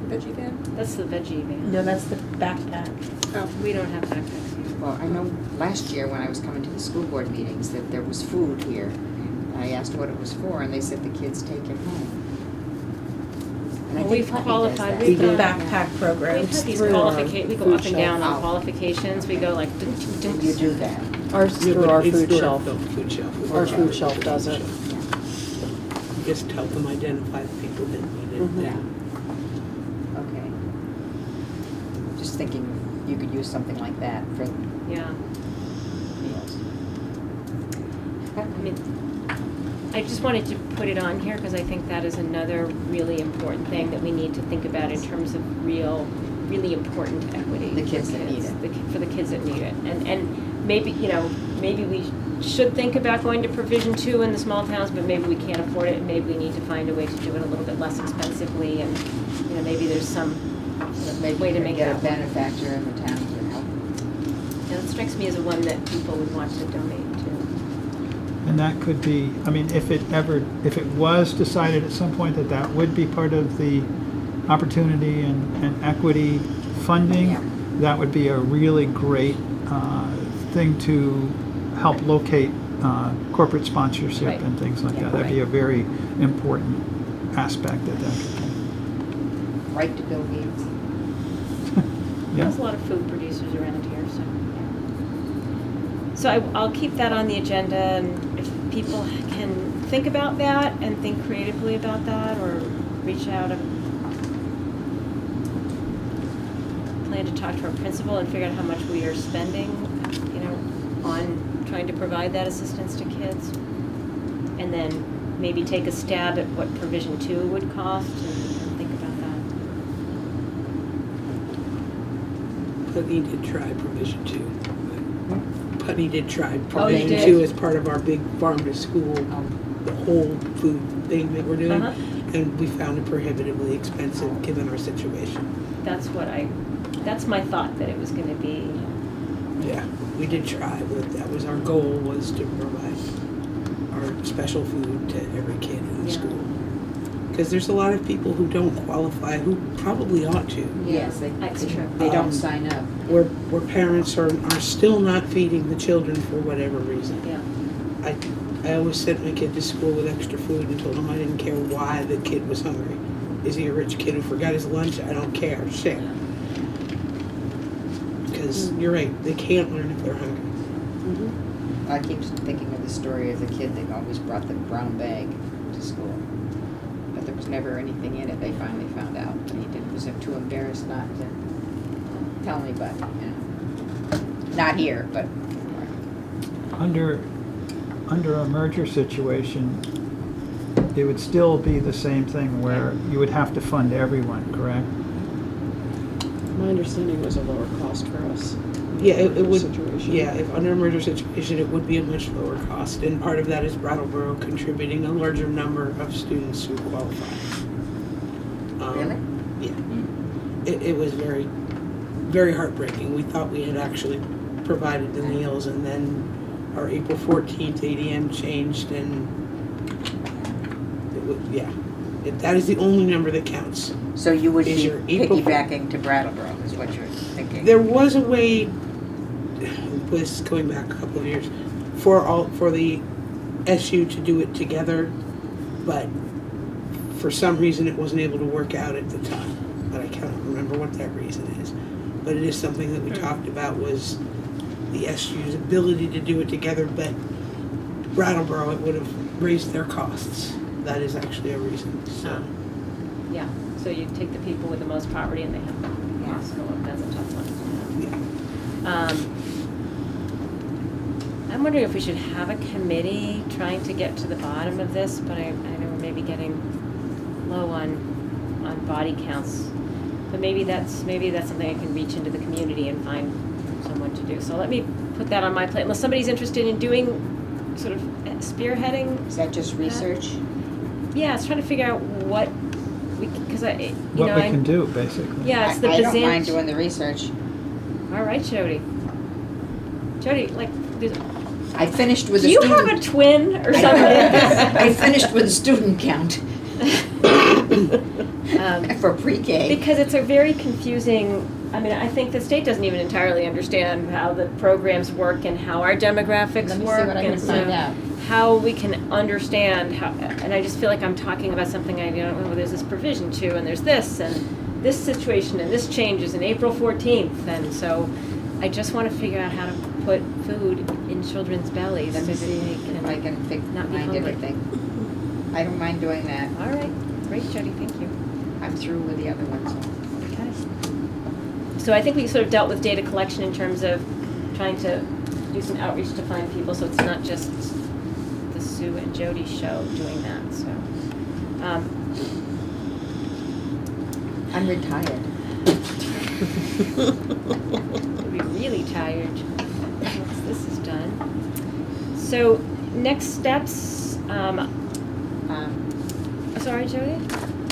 Veggie van? That's the veggie van. No, that's the backpack. Oh, we don't have backpacks here. Well, I know last year when I was coming to the school board meetings that there was food here. And I asked what it was for, and they said the kids take it home. And I Well, think we've Putney does qualified- that. We do done- backpack We've programs had these through our we go food up and down shelf. on qualifications. We go like, dunk, dunk, dunk. You do that. Ours Yeah, through but our it's food through shelf. Food shelf. Our food shelf does it. Just help them identify the people that need it. Mhm. Yeah. Okay. Just thinking you could use something like that for Yeah. meals. I mean, I just wanted to put it on here because I think that is another really important thing that we need to think about in terms of really important equity. The for kids that need it. For the kids that need it. And maybe, maybe we should think about going to provision 2 in the small towns, but maybe we can't afford it, and maybe we need to find a way to do it a little bit less expensively, and, maybe there's some Maybe way to you make get a that work. benefactor in the town to help. And it strikes me as one that people would want to donate to. And that could be, I mean, if it was decided at some point that that would be part of the opportunity and equity funding, Yeah. that would be a really great thing to help locate corporate sponsorship Right. and things like Yeah, that. That'd be a right. very important aspect of that could be. Right to Bill Gates. Yeah. There's a lot of food producers around here, so. I'll keep that on the agenda, and if people can think about that and think creatively about that, or reach out and plan to talk to our principal and figure out how much we are spending, on trying to provide that assistance to kids. And then maybe take a stab at what provision 2 would cost and think about that. Putney did try provision 2. Putney did try Oh, you provision did? 2 as part of our big farm to school, the whole food thing that we're doing. Uh-huh. And we found it prohibitively expensive given our situation. That's my thought, that it was gonna be, Yeah, we did try, but that was our goal, was to provide our special food to every kid in the Yeah. school. Because there's a lot of people who don't qualify, who probably ought to. Yes, That's true. they don't sign up. Where parents are still not feeding the children for whatever reason. yeah. I always sent my kid to school with extra food and told him I didn't care why the kid was hungry. Is he a rich kid who forgot his lunch? I don't care, share. Because you're right, they can't learn if they're hungry. I keep thinking of the story of the kid that always brought the brown bag to school. But there was never anything in it, they finally found out. And he was too embarrassed not to tell anybody, Not here, but. Under a merger situation, it would still be the same thing where you would have to fund everyone, correct? My understanding was a lower cost for us. Yeah, it would, Situation. yeah, if under a merger situation, it would be a much lower cost. And part of that is Brattleboro contributing a larger number of students who qualify. Really? Yeah. It was very, very heartbreaking. We thought we had actually provided the meals, and then our April 14th ADM changed, and it would, yeah. That is the only number that counts. So you would Is be your April- piggybacking to Brattleboro, is what you're thinking? There was a way, this is going back a couple of years, for the SU to do it together, but for some reason it wasn't able to work out at the time. But I cannot remember what that reason is. But it is something that we talked about, was the SU's ability to do it together, but Brattleboro, it would have raised their costs. That is actually a reason, so. Yeah, so you take the people with the most poverty and they have the cost go up. That's a tough one. Yeah. I'm wondering if we should have a committee trying to get to the bottom of this, but I know we're maybe getting low on body counts. But maybe that's something I can reach into the community and find someone to do. So let me put that on my plate. Unless somebody's interested in doing sort of spearheading. Is that just research? Yeah, it's trying to figure out what we, because What we can do, basically. Yeah, it's the I don't mind Bazant. doing the research. All right, Jody. Jody, like, I finished with do a you student. have a twin or something? I finished with a student count for pre-K. Because it's a very confusing, I mean, I think the state doesn't even entirely understand how the programs work and how our demographics Let me see work. what I can and find so out. how we can understand how, and I just feel like I'm talking about something I don't know, there's this provision to, and there's this, and this situation, and this changes in April 14th, and so I just want to figure out how to put food in children's bellies so Let me that see they if I can not be find hungry. everything. I don't mind doing that. All right, great, Jody, thank you. I'm through with the other ones. Okay. So I think we sort of dealt with data collection in terms of trying to do some outreach to find people, so it's not just the Sue and Jody show doing that, so. I'm retired. We'll be really tired once this is done. So next steps, sorry, Jody?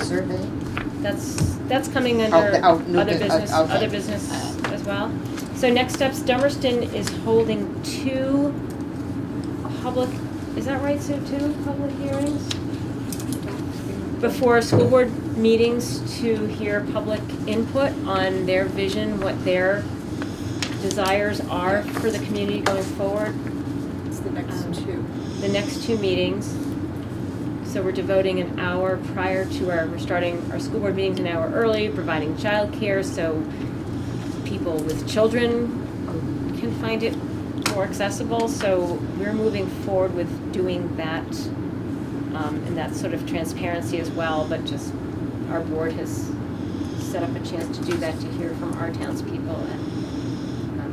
Survey? That's coming under new other bu- business, okay. other business as well. So next steps, Dummerston is holding 2 public, is that right, Sue, 2 public hearings? Before school board meetings to hear public input on their vision, what their desires are for the community going forward. It's the next two. The next 2 meetings. So we're devoting an hour prior to we're starting our school board meetings an hour early, providing childcare so people with children can find it more accessible. So we're moving forward with doing that, and that sort of transparency as well, but just our board has set up a chance to do that, to hear from our townspeople.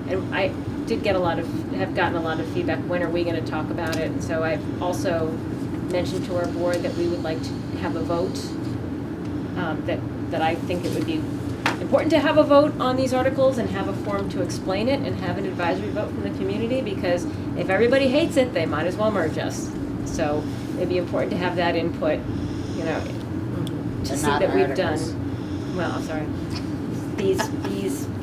And I did get have gotten a lot of feedback, when are we gonna talk about it? And so I've also mentioned to our board that we would like to have a vote, that I think it would be important to have a vote on these articles and have a forum to explain it and have an advisory vote from the community, because if everybody hates it, they might as well merge us. So it'd be important to have that input, you know, to But see not that we've articles. done, well, I'm sorry, these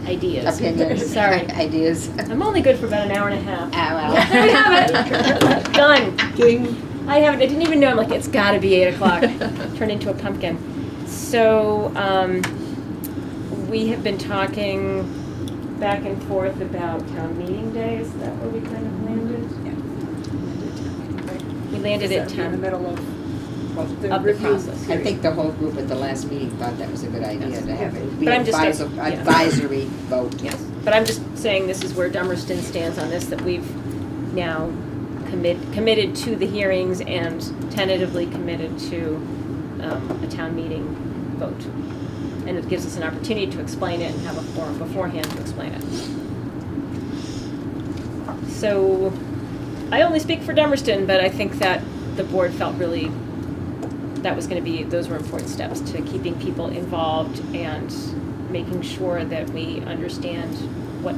ideas. Opinions. Sorry. Ideas. I'm only good for about an hour and a half. Ah, There we have it. Done. Ding. I didn't even know. I'm like, it's got to be 8 o'clock. Turned into a pumpkin. So we have been talking back and forth about town meeting day. Is that where we kind of landed? We landed at In the town middle of the of the review process. I think the whole group at the last meeting thought that was a good idea to have it be But I'm just a- yeah. advisory vote. Yes, but I'm just saying this is where Dummerston stands on this, that we've now committed to the hearings and tentatively committed to a town meeting vote. And it gives us an opportunity to explain it and have a forum beforehand to explain it. So, I only speak for Dummerston, but I think that the board felt really those were important steps to keeping people involved and making sure that we understand what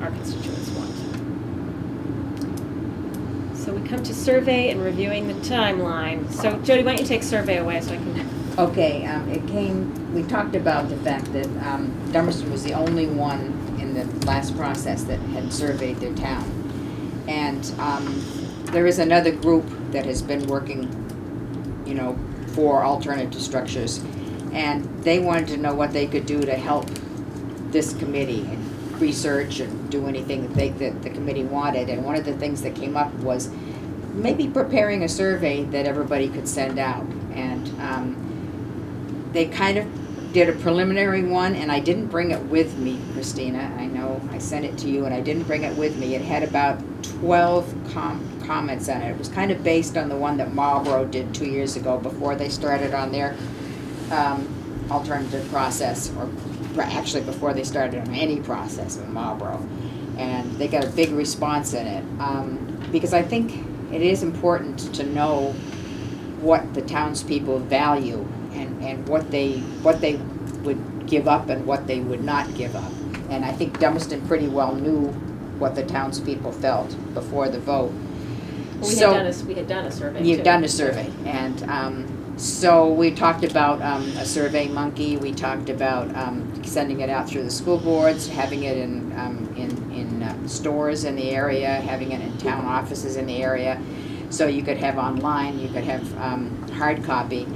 our constituents want. So we come to survey and reviewing the timeline. So Jody, why don't you take survey away so I can... Okay, we talked about the fact that Dummerston was the only one in the last process that had surveyed their town. And there is another group that has been working, for alternative structures. And they wanted to know what they could do to help this committee and research and do anything that the committee wanted. And one of the things that came up was maybe preparing a survey that everybody could send out. And they kind of did a preliminary one, and I didn't bring it with me, Christina. I know I sent it to you, and I didn't bring it with me. It had about 12 comments on it. It was kind of based on the one that Marlboro did 2 years ago before they started on their alternative process, or actually before they started on any process with Marlboro. And they got a big response in it, because I think it is important to know what the townspeople value and what they would would give up and what they would not give up. And I think Dummerston pretty well knew what the townspeople felt before the vote. We So- had done a survey too. You've done a survey, and so we talked about a survey monkey. We talked about sending it out through the school boards, having it in stores in the area, having it in town offices in the area. So you could have online, you could have hard copy.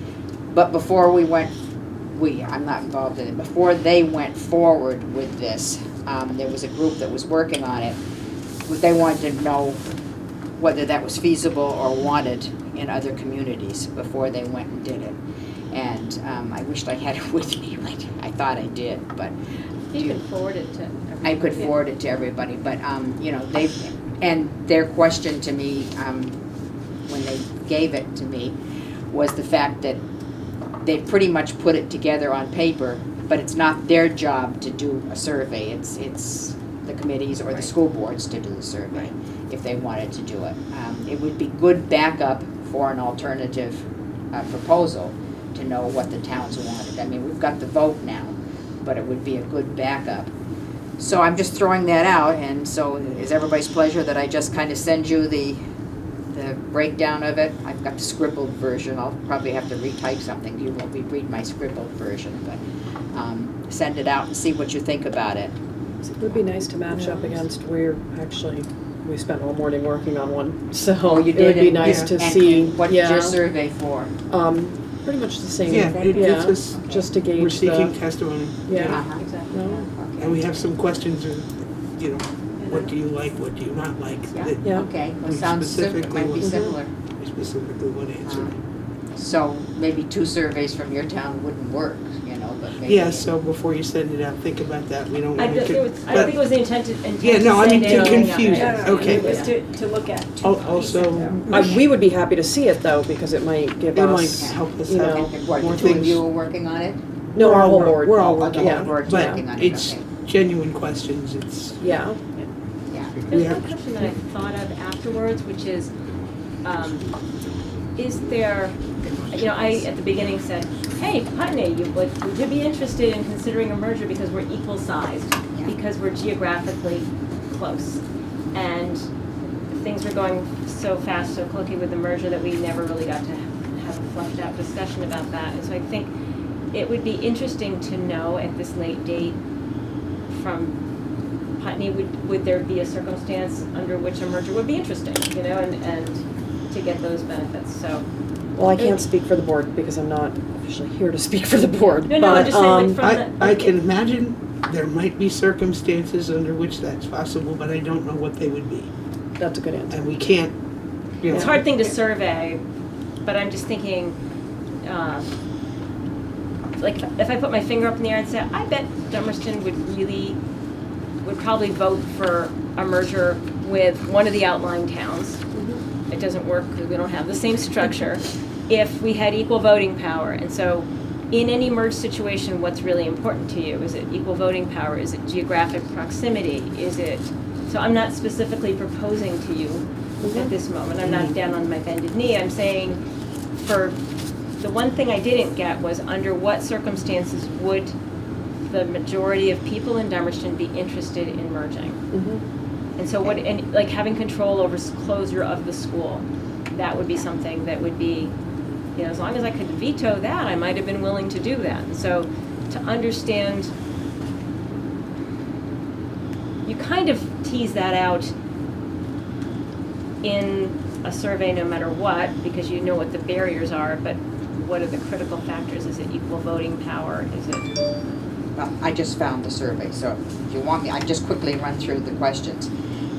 But before we went, I'm not involved in it. Before they went forward with this, there was a group that was working on it. They wanted to know whether that was feasible or wanted in other communities before they went and did it. And I wished I had it with me, but I thought I did, but You can forward it to everybody. I could forward it to everybody, but, you know, and their question to me, when they gave it to me, was the fact that they pretty much put it together on paper, but it's not their job to do a survey. It's the committees or the school boards to do the survey, if they wanted to do it. It would be good backup for an alternative proposal to know what the towns wanted. I mean, we've got the vote now, but it would be a good backup. So I'm just throwing that out, and so is everybody's pleasure that I just kind of send you the breakdown of it? I've got the scribbled version. I'll probably have to retype something. You won't read my scribbled version, but send it out and see what you think about it. It would be nice to match up against, we spent all morning working on one, so Oh, you it would did? be nice to And see, what is your survey for? pretty much the same, Yeah, it's just, just to we're gauge seeking the, testimony. yeah. Uh-huh. Exactly. No. And we have some questions, you know, what do you like, what do you not like? Yeah. that Yeah. Okay, well, We sounds similar, specifically might be want- similar. we specifically want answered. So maybe 2 surveys from your town wouldn't work, you know, but maybe. Yeah, so before you send it out, think about that, we don't I want to. think it was the intent to Yeah, no, I mean, send to it. confuse Yeah. it, okay. It was to look at. Also, We would be happy to see it though, because it might give it might us, help us you out. know, And what, more the 2 of things. you are working on it? no, our whole board. We're all Oh, working the yeah. whole board's but working on it, it's okay. genuine questions, it's, Yeah, Yeah. There's Yeah. one question that I thought of afterwards, which is there, you know, I, at the beginning said, hey, Putney, would you be interested in considering a merger because we're equal sized, Yeah. because we're geographically close? And things were going so fast, so quickly with the merger that we never really got to have a fleshed out discussion about that. And so I think it would be interesting to know at this late date from Putney, would there be a circumstance under which a merger would be interesting, you know, and to get those benefits, so. well, I can't speak for the board because I'm not officially here to speak for the board, No, I'm but, just saying, like, from I can imagine there might be circumstances under which that's possible, but I don't know what they would be. that's a good answer. And we can't, you know. It's a hard thing to survey, but I'm just thinking, like, if I put my finger up in the air and say, I bet Dummerston would probably vote for a merger with one of the outlying towns. It doesn't work because we don't have the same structure. If we had equal voting power, and so in any merge situation, what's really important to you? Is it equal voting power? Is it geographic proximity? Is it, so I'm not specifically proposing to you at this moment. I'm not down on my bended knee. I'm saying for, the one thing I didn't get was under what circumstances would the majority of people in Dummerston be interested in merging? And so what, and like having control over closure of the school, that would be something that would be, you know, as long as I could veto that, I might have been willing to do that. And so to understand, you kind of tease that out in a survey no matter what, because you know what the barriers are, but what are the critical factors? Is it equal voting power? Is it? Well, I just found the survey, so if you want me, I just quickly run through the questions.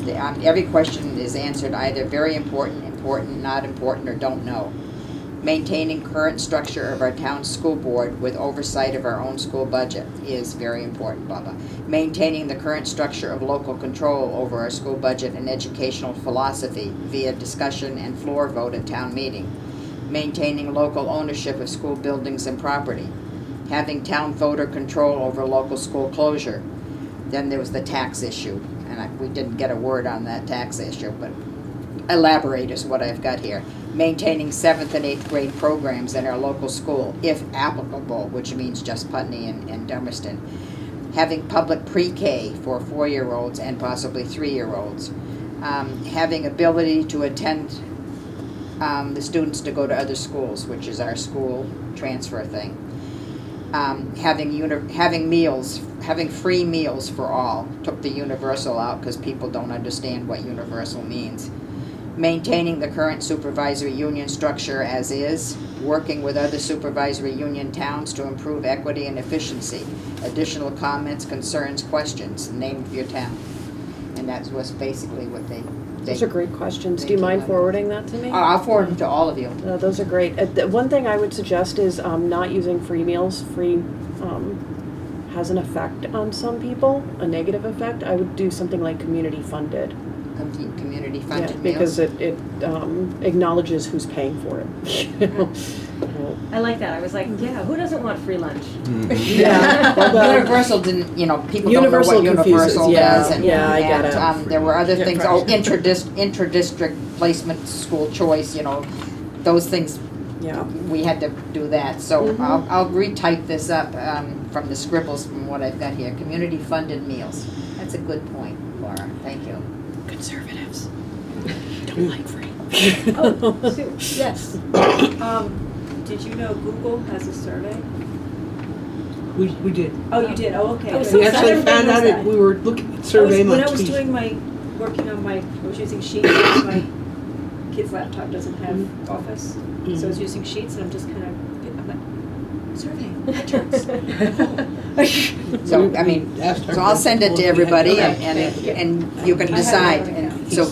Every question is answered either very important, important, not important, or don't know. Maintaining current structure of our town school board with oversight of our own school budget is very important, Bubba. Maintaining the current structure of local control over our school budget and educational philosophy via discussion and floor vote at town meeting. Maintaining local ownership of school buildings and property. Having town voter control over local school closure. Then there was the tax issue, and we didn't get a word on that tax issue, but elaborate is what I've got here. maintaining 7th and 8th grade programs in our local school, if applicable, which means just Putney and Dummerston. Having public pre-K for 4-year-olds and possibly 3-year-olds. Having ability to attend the students to go to other schools, which is our school transfer thing. Having meals, having free meals for all. Took the universal out because people don't understand what universal means. Maintaining the current supervisory union structure as is, working with other supervisory union towns to improve equity and efficiency. Additional comments, concerns, questions, the name of your town. And that was basically what they Those are great questions. they Do you mind came up with. forwarding that to me? I'll forward them to all of you. Those are great. One thing I would suggest is not using free meals. Free has an effect on some people, a negative effect. I would do something like community funded. Community funded meals. Because it acknowledges who's paying for it. I like that. I was like, yeah, who doesn't want free lunch? Yeah. Well, Universal didn't, people Universal don't know what confuses, Universal yeah, does. And, yeah, I get and, it. there were other Yeah, things, right. inter-district placement, school choice, those things, Yeah. we had to do that. So Mhm. I'll retype this up from the scribbles from what I've got here. Community funded meals. That's a good point, Laura. Thank you. Conservatives don't like free. Oh, Sue, yes. Did you know Google has a survey? We did. Oh, you did? Oh, okay. Oh, good. so We sad actually everybody found knows out that. we were looking at Survey When I was Monkey. doing I was using Sheets because my kid's laptop doesn't have Office. So I was using Sheets and I'm just kind of, I'm like, survey, iTunes. So, I mean, so I'll send it to everybody Okay. and you can I have decide. it And right so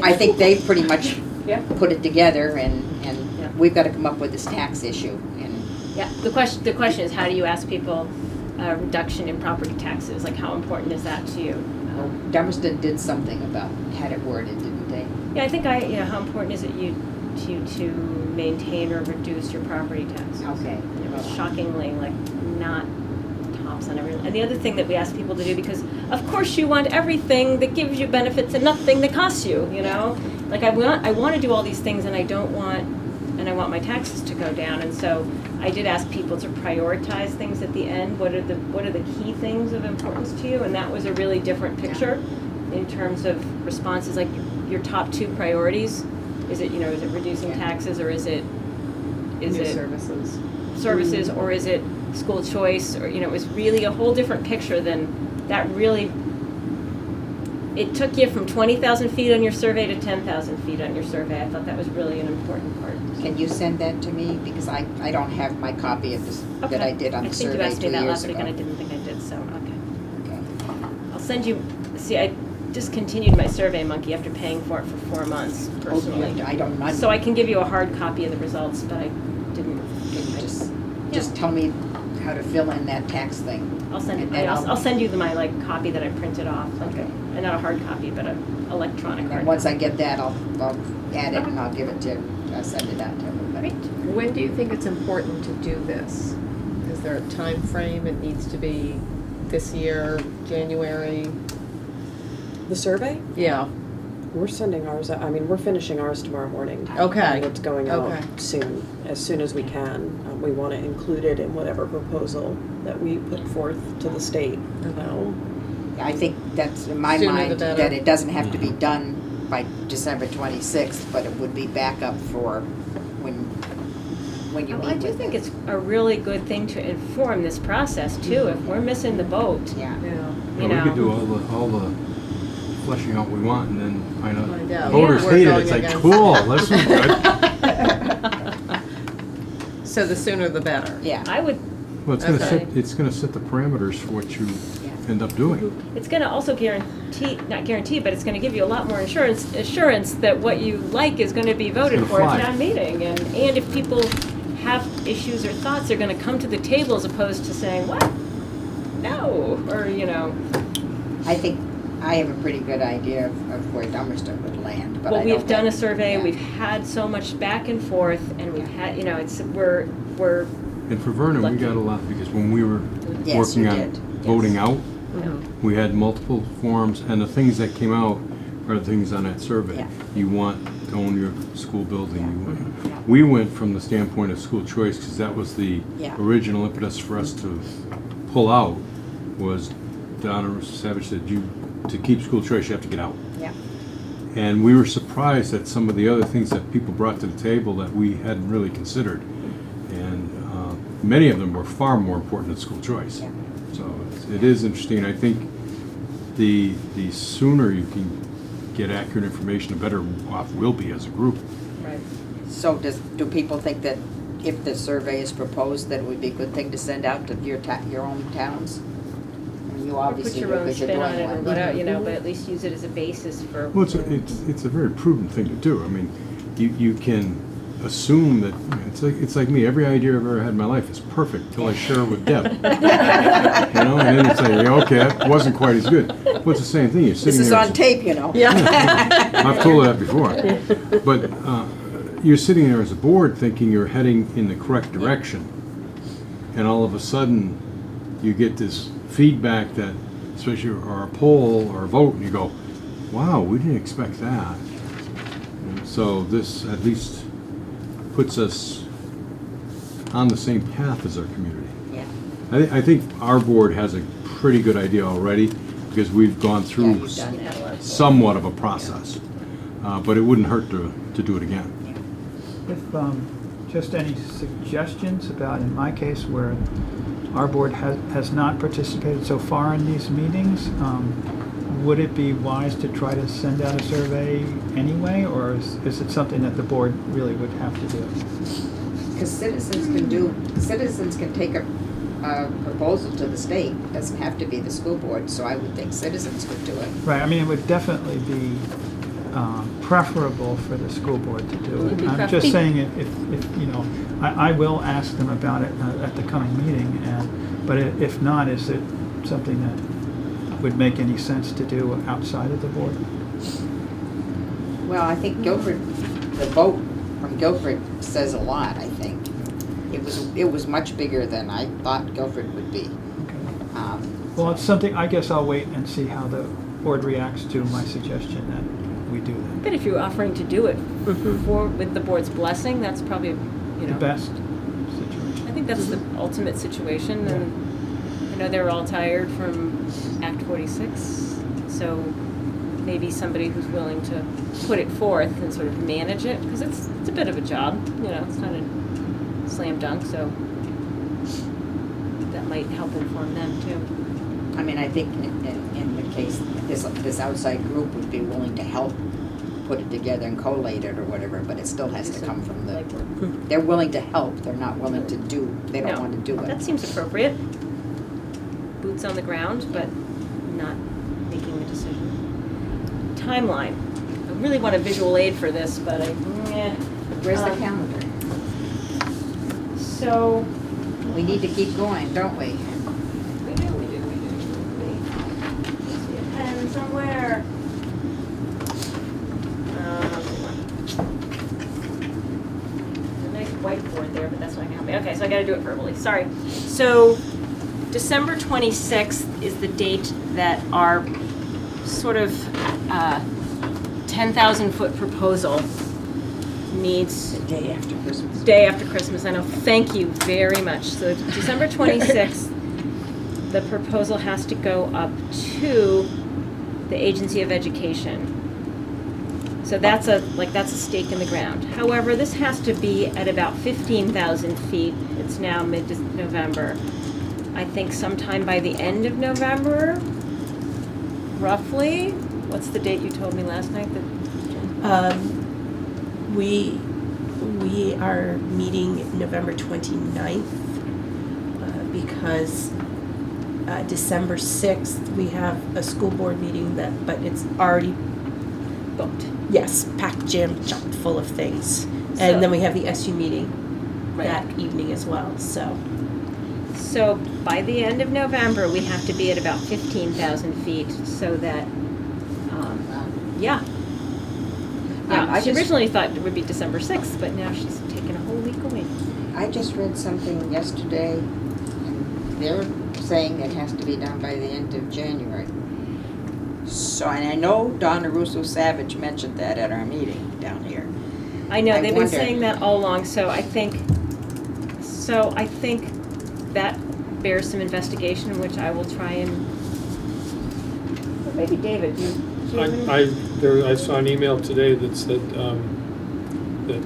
I think they pretty much Yeah. put it together and Yeah. we've got to come up with this tax issue. And Yeah, the question is, how do you ask people a reduction in property taxes? Like, how important is that to you? Dummerston did something about, had it worded, didn't they? Yeah, I think how important is it to you to maintain or reduce your property taxes? Okay. And it was shockingly, not tops on everything. And the other thing that we ask people to do, because of course you want everything that gives you benefits and nothing that costs you, Like I want to do all these things and I want my taxes to go down. And so I did ask people to prioritize things at the end. What are the key things of importance to you? And that was a really different picture in terms of responses, like your top 2 priorities. Is it reducing taxes, or is it services, or is it school choice, or it was really a whole different picture than that. Really, it took you from 20,000 feet on your survey to 10,000 feet on your survey. I thought that was really an important part. Can you send that to me? Because I don't have my copy of this that I did on the I think you survey asked 2 me that years last week, ago. and I didn't think I did. So okay. Okay. I'll send you. See, I discontinued my Survey Monkey after paying for it for 4 months personally. I don't know. So I can give you a hard copy of the results, but I didn't. Can you just tell me how to fill in that tax thing? I'll send it. And then I'll send you my copy that I printed off. Okay. And not a hard copy, but an electronic hard And once I copy. get that, I'll add it and I'll send it out to everybody. Great. When do you think it's important to do this? Is there a time frame? It needs to be this year, January? The survey? Yeah. We're sending ours out. We're finishing ours tomorrow morning. Okay. And it's going out Okay. soon as we can. We want to include it in whatever proposal that we put forth to the state. I think that's in my Sooner the mind, better. that it doesn't have to be done by December 26th, but it would be back up for when you meet I do with think them. it's a really good thing to inform this process too. If we're missing the boat, Yeah. Yeah. We could do all the fleshing out we want and then find out Find out. voters Yeah. hate We're it. It's going like, against cool, it. let's So the sooner the better. Yeah. I would. well, it's Okay. gonna set the parameters for what you end up doing. It's going to also not guarantee, but it's going to give you a lot more assurance that what you like is going to be voted gonna for at fly. town meeting. And if people have issues or thoughts, they're going to come to the table as opposed to saying, what? No, or I think I have a pretty good idea of where Dummerston would land, but I Well, don't we've done a have- survey, yeah. we've had so much back and forth, and we've had, we're And for Vernon, we got a lot because when we were Yes, working you on did. voting Yes. out, Mhm. we had multiple forms and the things that came out are the things on that survey. Yeah. You want to own your school building. We went from the standpoint of school choice, because that was the Yeah. original impetus for us to pull out, was Donna Savage said, to keep school choice, you have to get out. Yeah. And we were surprised at some of the other things that people brought to the table that we hadn't really considered. And many of them were far more important than school choice. Yeah. So it is interesting. I think the sooner you can get accurate information, the better off we'll be as a group. Right. So do people think that if the survey is proposed, that it would be a good thing to send out to your own towns? I mean, you Or obviously put do your own because you're spin on doing it or one. whatever, you know, but at least use it as a basis for. Well, it's a very prudent thing to do. I mean, you can assume that, it's like me, every idea I've ever had in my life is perfect till I share it with Deb. You know, and then it's like, okay, that wasn't quite as good. Well, it's the same thing, you're This sitting is there. on tape, you know. I've told her that before. But you're sitting there as a board thinking you're heading in the correct direction. And all of a sudden, you get this feedback that, especially or a poll or a vote, and you go, wow, we didn't expect that. And so this at least puts us on the same path as our community. Yeah. I think our board has a pretty good idea already, because we've gone Yeah, through you've done that. somewhat of a process. But it wouldn't hurt to do it again. If, just any suggestions about, in my case, where our board has not participated so far in these meetings, would it be wise to try to send out a survey anyway, or is it something that the board really would have to do? Because citizens can take a proposal to the state. It doesn't have to be the school board, so I would think citizens could do it. Right, I mean, it would definitely be preferable for the school board to do Would it. be I'm just preferable. saying, if you know, I will ask them about it at the coming meeting, but if not, is it something that would make any sense to do outside of the board? Well, I think Guilford, the vote from Guilford says a lot, I think. It was much bigger than I thought Guilford would be. Well, it's something, I guess I'll wait and see how the board reacts to my suggestion that we do that. But if you're offering to do it with the board's blessing, that's probably, you know. The best situation. I think that's the ultimate situation, and I know they're all tired from Act 46, so maybe somebody who's willing to put it forth and sort of manage it, because it's a bit of a job, you know, it's not a slam dunk, so that might help inform them too. I mean, I think in the case, this outside group would be willing to help put it together and collate it or whatever, but it still has to come from the, Legwork. they're willing to help, they're not willing to do, they don't No, want to do That it. seems appropriate. Boots on the ground, but not making the decision. Timeline. I really want a visual aid for this, but Where's the calendar? So, We need to keep going, don't we? we do. See a pen somewhere. There's a nice whiteboard there, but that's not gonna help me. Okay, so I gotta do it verbally, sorry. So, December 26th is the date that our sort of 10,000-foot proposal needs. The day after Christmas. Day after Christmas, I know, thank you very much. So December 26th, the proposal has to go up to the Agency of Education. So that's a stake in the ground. However, this has to be at about 15,000 feet. It's now mid-November. I think sometime by the end of November, roughly. What's the date you told me last night? We are meeting November 29th because December 6th, we have a school board meeting but it's already Booked. yes, packed, jammed, chocked full of things. So- And then we have the SU meeting Right. that evening as well, so. So by the end of November, we have to be at about 15,000 feet so that, yeah. Yeah, I she just- originally thought it would be December 6th, but now she's taken a whole week away. I just read something yesterday, and they're saying it has to be done by the end of January. So, and I know Donna Russo Savage mentioned that at our meeting down here. I know, I they've been wonder- saying that all along, so I think that bears some investigation, which I will try and, or maybe David, do you even- I saw an email today that said that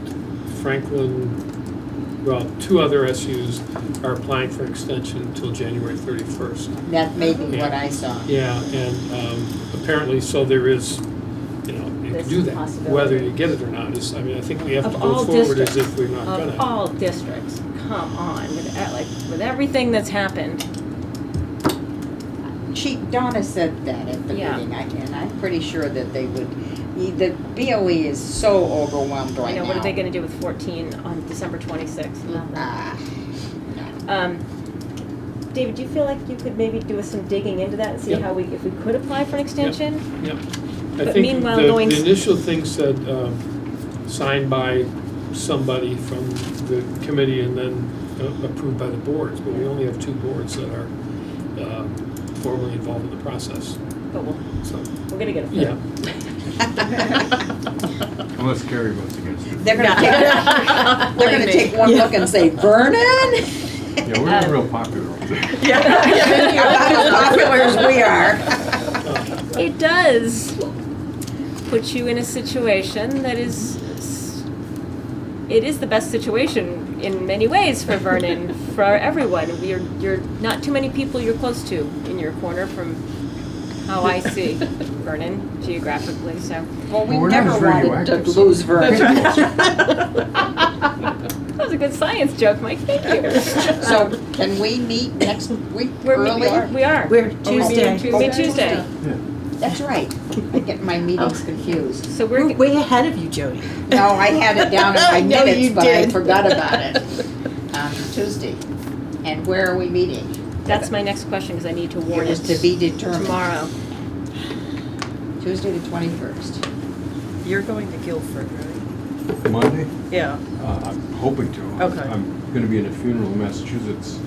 Franklin, well, 2 other SUs are applying for extension until January 31st. That may be what I saw. Yeah, and apparently, so there is, you can This do that. possibility. Whether you get it or not is, I mean, I think we have to Of go all forward as districts, if we're not of gonna. all districts, come on, with everything that's happened. Donna said that at the Yeah. meeting, and I'm pretty sure that they would, the BOE is so overwhelmed right I now. know, what are they gonna do with 14 on December 26th? Nothing. Ah, David, do you feel like you could maybe do some digging into that and see Yep. how if we could apply for an extension? Yep. But I think meanwhile, the going- initial thing said, signed by somebody from the committee and then approved by the boards, but we only have 2 boards that are formally involved in the process, But so, we're gonna get a yeah. Unless Carrie votes against it. they're gonna take one look and say, Vernon? Yeah, we're not real popular over there. Not as popular as we are. It does put you in a situation that is, it is the best situation in many ways for Vernon, for everyone. You're not too many people you're close to in your corner from how I see Vernon geographically, so. Well, we Well, we're not never as wanted radioactive, to so- lose Vernon. That was a good science joke, Mike, thank you. So can we meet next week early? We are. We're Tuesday. Tuesday. We meet Tuesday. That's right. I get my meetings confused. So We're we're, way ahead of you, Jody. No, I had it down in my No, minutes, you but I did. forgot about it. Tuesday. And where are we meeting? that's my next question, because I need to It warn is it to be determined. tomorrow. Tuesday the 21st. You're going to Guilford, right? Monday? Yeah. I'm hoping to. Okay. I'm gonna be in a funeral in Massachusetts.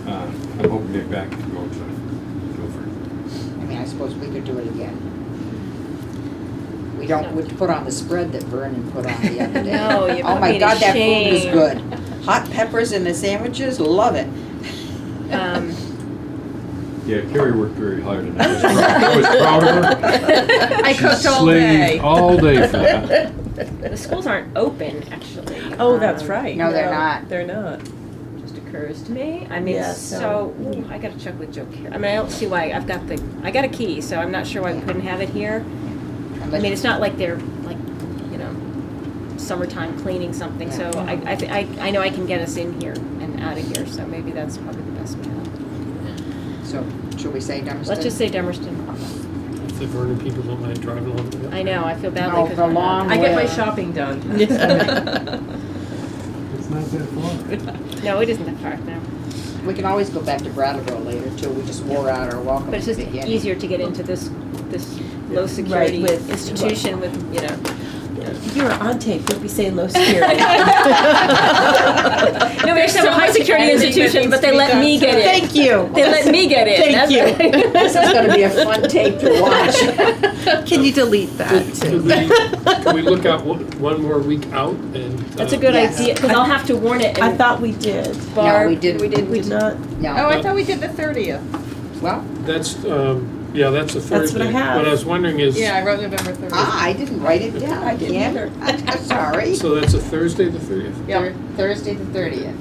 I'm hoping to get back to go to Guilford. I mean, I suppose we could do it again. We don't, we'd put on the spread that Vernon put on the other day. No, you Oh put my me to God, that food was shame. good. Hot peppers in the sandwiches, love it. Yeah, Carrie worked very hard and I was proud of her. I She cooked all slaved day. all day for that. The schools aren't open, actually. Oh, that's Um, right. No, they're not. They're not. Just occurs to me. I mean, Yeah, ooh, I gotta check with Joe Carey. I mean, I don't see why, I got a key, so I'm not sure why we couldn't have it here. I mean, it's not like they're like, summertime cleaning something, so I know I can get us in here and out of here, so maybe that's probably the best way. So, should we say Dummerston? Let's just say Dummerston. If the Vernon people don't mind driving along. I know, I feel badly Oh, because the long I get my way. shopping done. It's not that far. No, it isn't that far, no. We can always go back to Brattleboro later too. We just wore out our welcome But at it's the just beginning. easier to get into this low security with- institution with, If you were on tape, you'd be saying low security. No, we actually have a high security editing that institution, needs but to they be let done me get in. Thank you. They let me get in. Thank you. This is gonna be a fun tape to watch. Can you delete that Can we look out one more week out and? That's a good Yes. idea, because I'll have to warn it I and thought we did. Barb. No, we didn't. We didn't. We did not. Oh, No, I thought we did the 30th. well, That's, yeah, that's a That's what I Thursday. have. What I was wondering is, Yeah, I wrote November 30th. I didn't write it down. I didn't either. I'm sorry. so that's a Thursday, the 30th? Yeah. Thursday the 30th.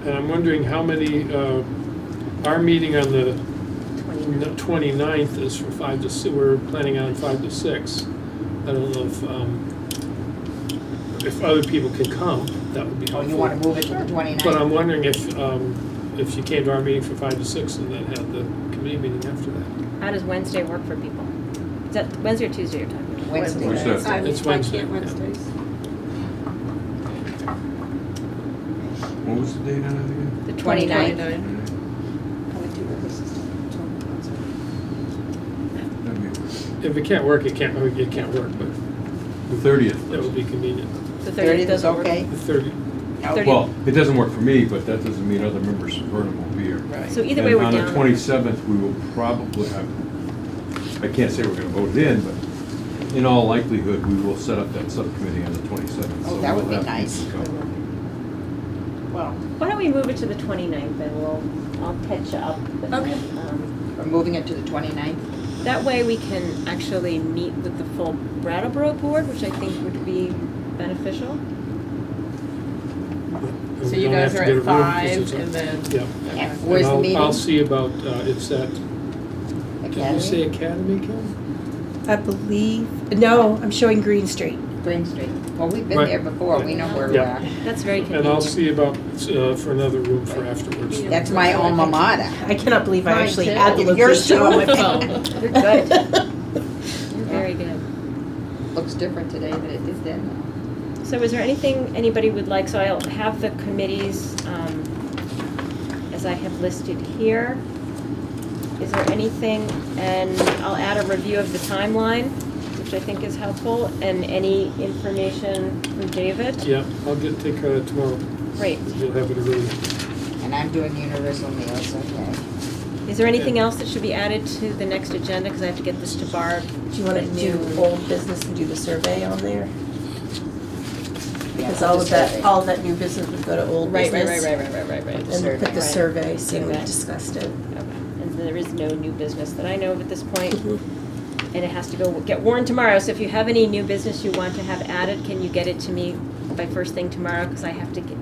And I'm wondering how many, our meeting on the 29th is from 5 to 6, we're planning on 5 to 6. I don't know if other people can come, that would be Oh, helpful. you wanna move it to the 29th? But I'm wondering if you came to our meeting for 5 to 6 and then had the committee meeting after that. How does Wednesday work for people? Is that Wednesday or Tuesday you're talking about? Wednesday. What's that? It's Wednesday. I can't Wednesdays. What was the date on it again? The 29th. 29. That'd be If it can't work, it can't work, but the 30th. that would be convenient. The 30th 30th is doesn't work. okay? The 30th. Okay. Well, it doesn't work for me, but that doesn't mean other members of Vernon will be here. So either way, we're And down. on the 27th, we will probably, I can't say we're gonna vote it in, but in all likelihood, we will set up that subcommittee on the 27th. Oh, so that we'll would be have nice. people come. Well, Why don't we move it to the 29th, and I'll catch you up. Okay. we're moving it to the 29th. That way we can actually meet with the full Brattleboro board, which I think would be beneficial. And So we you don't have guys to are get a at room 5 because and then. Yeah. And where's the And meeting? I'll see about, it's at, did you Academy? say Academy, Kim? I believe, no, I'm showing Green Street. Green Street. Well, we've been Right. there before, we know where we Yeah. are. That's very And convenient. I'll see about, for another room for afterwards. That's my alma mater. I cannot believe I Mine actually too. had the Yours location on my too? phone. You're good. You're very good. Looks different today than it did then. So is there anything anybody would like, so I'll have the committees, as I have listed here. Is there anything, and I'll add a review of the timeline, which I think is helpful, and any information from David. Yeah, I'll take care of it tomorrow. Great. You'll have it already. And I'm doing universal meals, okay. Is there anything else that should be added to the next agenda, because I have to get this to Barb? Do you want to do old business and do the survey on there? Yeah, Because put all the of that, survey. all of that new business would go to old business. The And survey. put the survey, saying we Survey. discussed it. Okay. And there is no new business that I know of at this point. Mhm. And it has to get warned tomorrow, so if you have any new business you want to have added, can you get it to me by first thing tomorrow? Because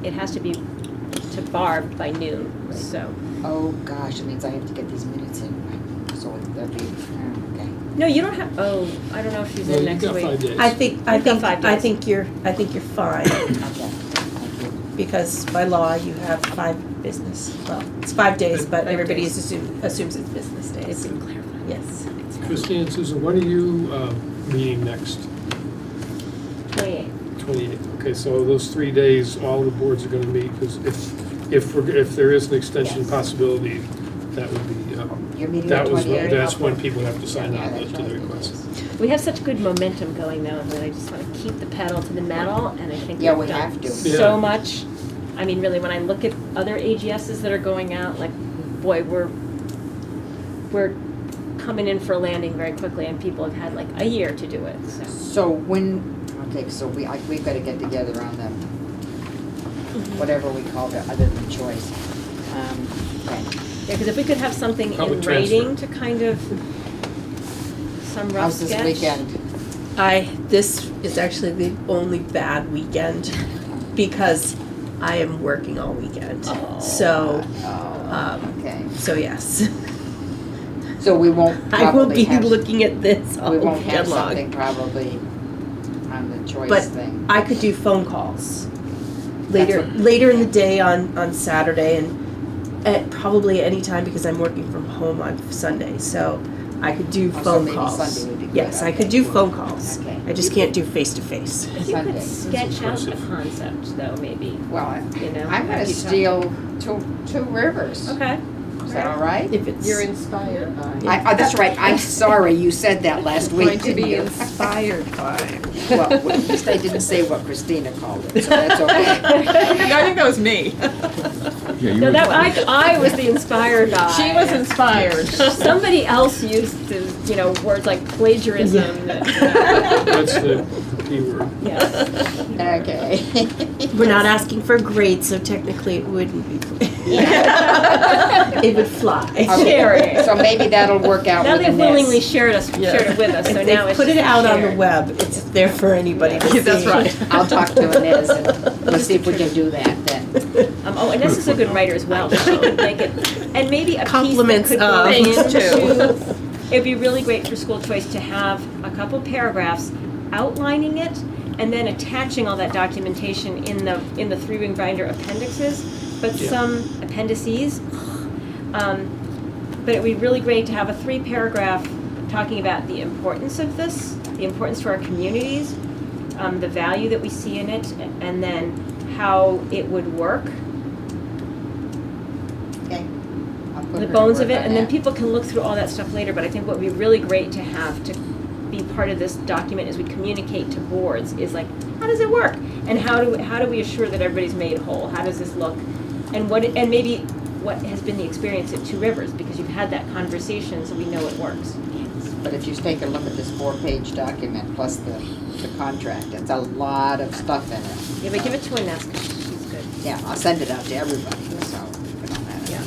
it has to be to Barb by noon, so. Oh, gosh, it means I have to get these minutes in, so they'll be, okay. No, you don't have, oh, I don't know if she's Well, in you've next got 5 week. days. I think, You've got 5 days. you're fine, Okay, thank you. because by law, you have 5 business, well, it's 5 days, but 5 everybody days. assumes it's business days. It's been clarified. Yes. Christine and Susan, when are you meeting next? 28. 28. Okay, so those 3 days, all the boards are going to meet, because if there is an extension Yes. possibility, that would be, You're meeting that the was, 28th? that's when people have to sign Yeah, on that's to the right. request. We have such good momentum going though, that I just want to keep the pedal to the metal, and I think Yeah, we've we done have to. so Yeah. much. I mean, really, when I look at other AGSs that are going out, like, boy, we're coming in for a landing very quickly, and people have had like a year to do it, so. So when, okay, so we've got to get together on the, whatever we call it, other than choice. Okay. Yeah, because if we could have something Public in transfer. writing to kind of, some rough How's sketch. this weekend? This is actually the only bad weekend, because I am working all weekend. So, Okay. so yes. So we won't I will probably be have, looking at this all we won't have weekend long. something probably on the choice But thing. I could do phone calls That's later what- later in the day on Saturday, and at probably any time, because I'm working from home on Sunday, so I could do Oh, so phone maybe calls. Sunday would be good, Yes, I okay. could do phone calls. Okay. I just can't do face to face. If you Sunday. could sketch out the impressive. concept though, maybe, Well, you know. I'm gonna after you talk. steal two rivers. Okay. Is that all right? If it's You're inspired by. That's right, I'm sorry, you said that last week, Going to didn't be you? inspired by. Well, at least I didn't say what Christina called it, so that's okay. No, I think that was me. Yeah, you No, would- that, I was the inspired guy. She was inspired. Somebody else used to, words like plagiarism. That's the key word. Yes. Okay. We're not asking for a grade, so technically it wouldn't be. It would fly. Sharing. So maybe that'll work out Now with they've Inez. willingly shared it with us, so If now they it's put it just out on the shared. web, it's there for anybody to see. That's right. I'll talk to Inez and we'll see if we can do that then. And this is a good writer as well. She could make it, and maybe a Compliments piece that could go of. into. It'd be really great for school choice to have a couple paragraphs outlining it, and then attaching all that documentation in the 3-ring binder appendixes, but Yeah. some appendices. But it'd be really great to have a 3-paragraph talking about the importance of this, the importance to our communities, the value that we see in it, and then how it would work, Okay. I'll put the her to bones of work it, on and then that. people can look through all that stuff later. But I think what would be really great to have to be part of this document as we communicate to boards is like, how does it work? And how do we assure that everybody's made whole? How does this look? And maybe what has been the experience at Two Rivers, because you've had that conversation, so we know it works. But if you take a look at this 4-page document plus the contract, it's a lot of stuff in it. Yeah, but give it to Ines, 'cause she's good. Yeah, I'll send it out to everybody, so we don't have it. Yeah.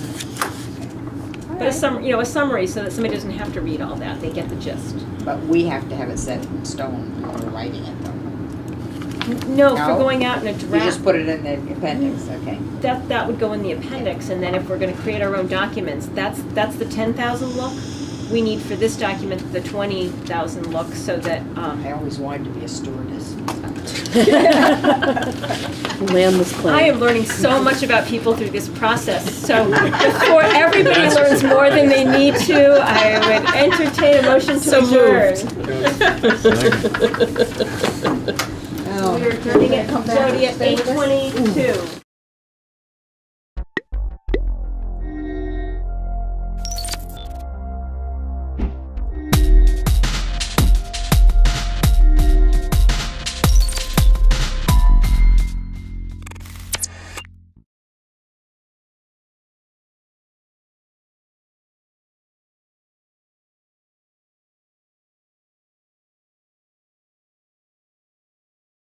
But a summary, so that somebody doesn't have to read all that, they get the gist. But we have to have it set in stone when we're writing it, though. No, for No? going out in a You draft. just put it in the appendix, okay? That would go in the appendix, and then if we're gonna create our own documents, that's the 10,000 look. We need for this document the 20,000 look, so that, I always wanted to be a stewardess. Land this plane. I am learning so much about people through this process, so before everybody learns more than they need to, I would entertain a motion to adjourn. Oh. We are adjourning at, Jody, at 8:22.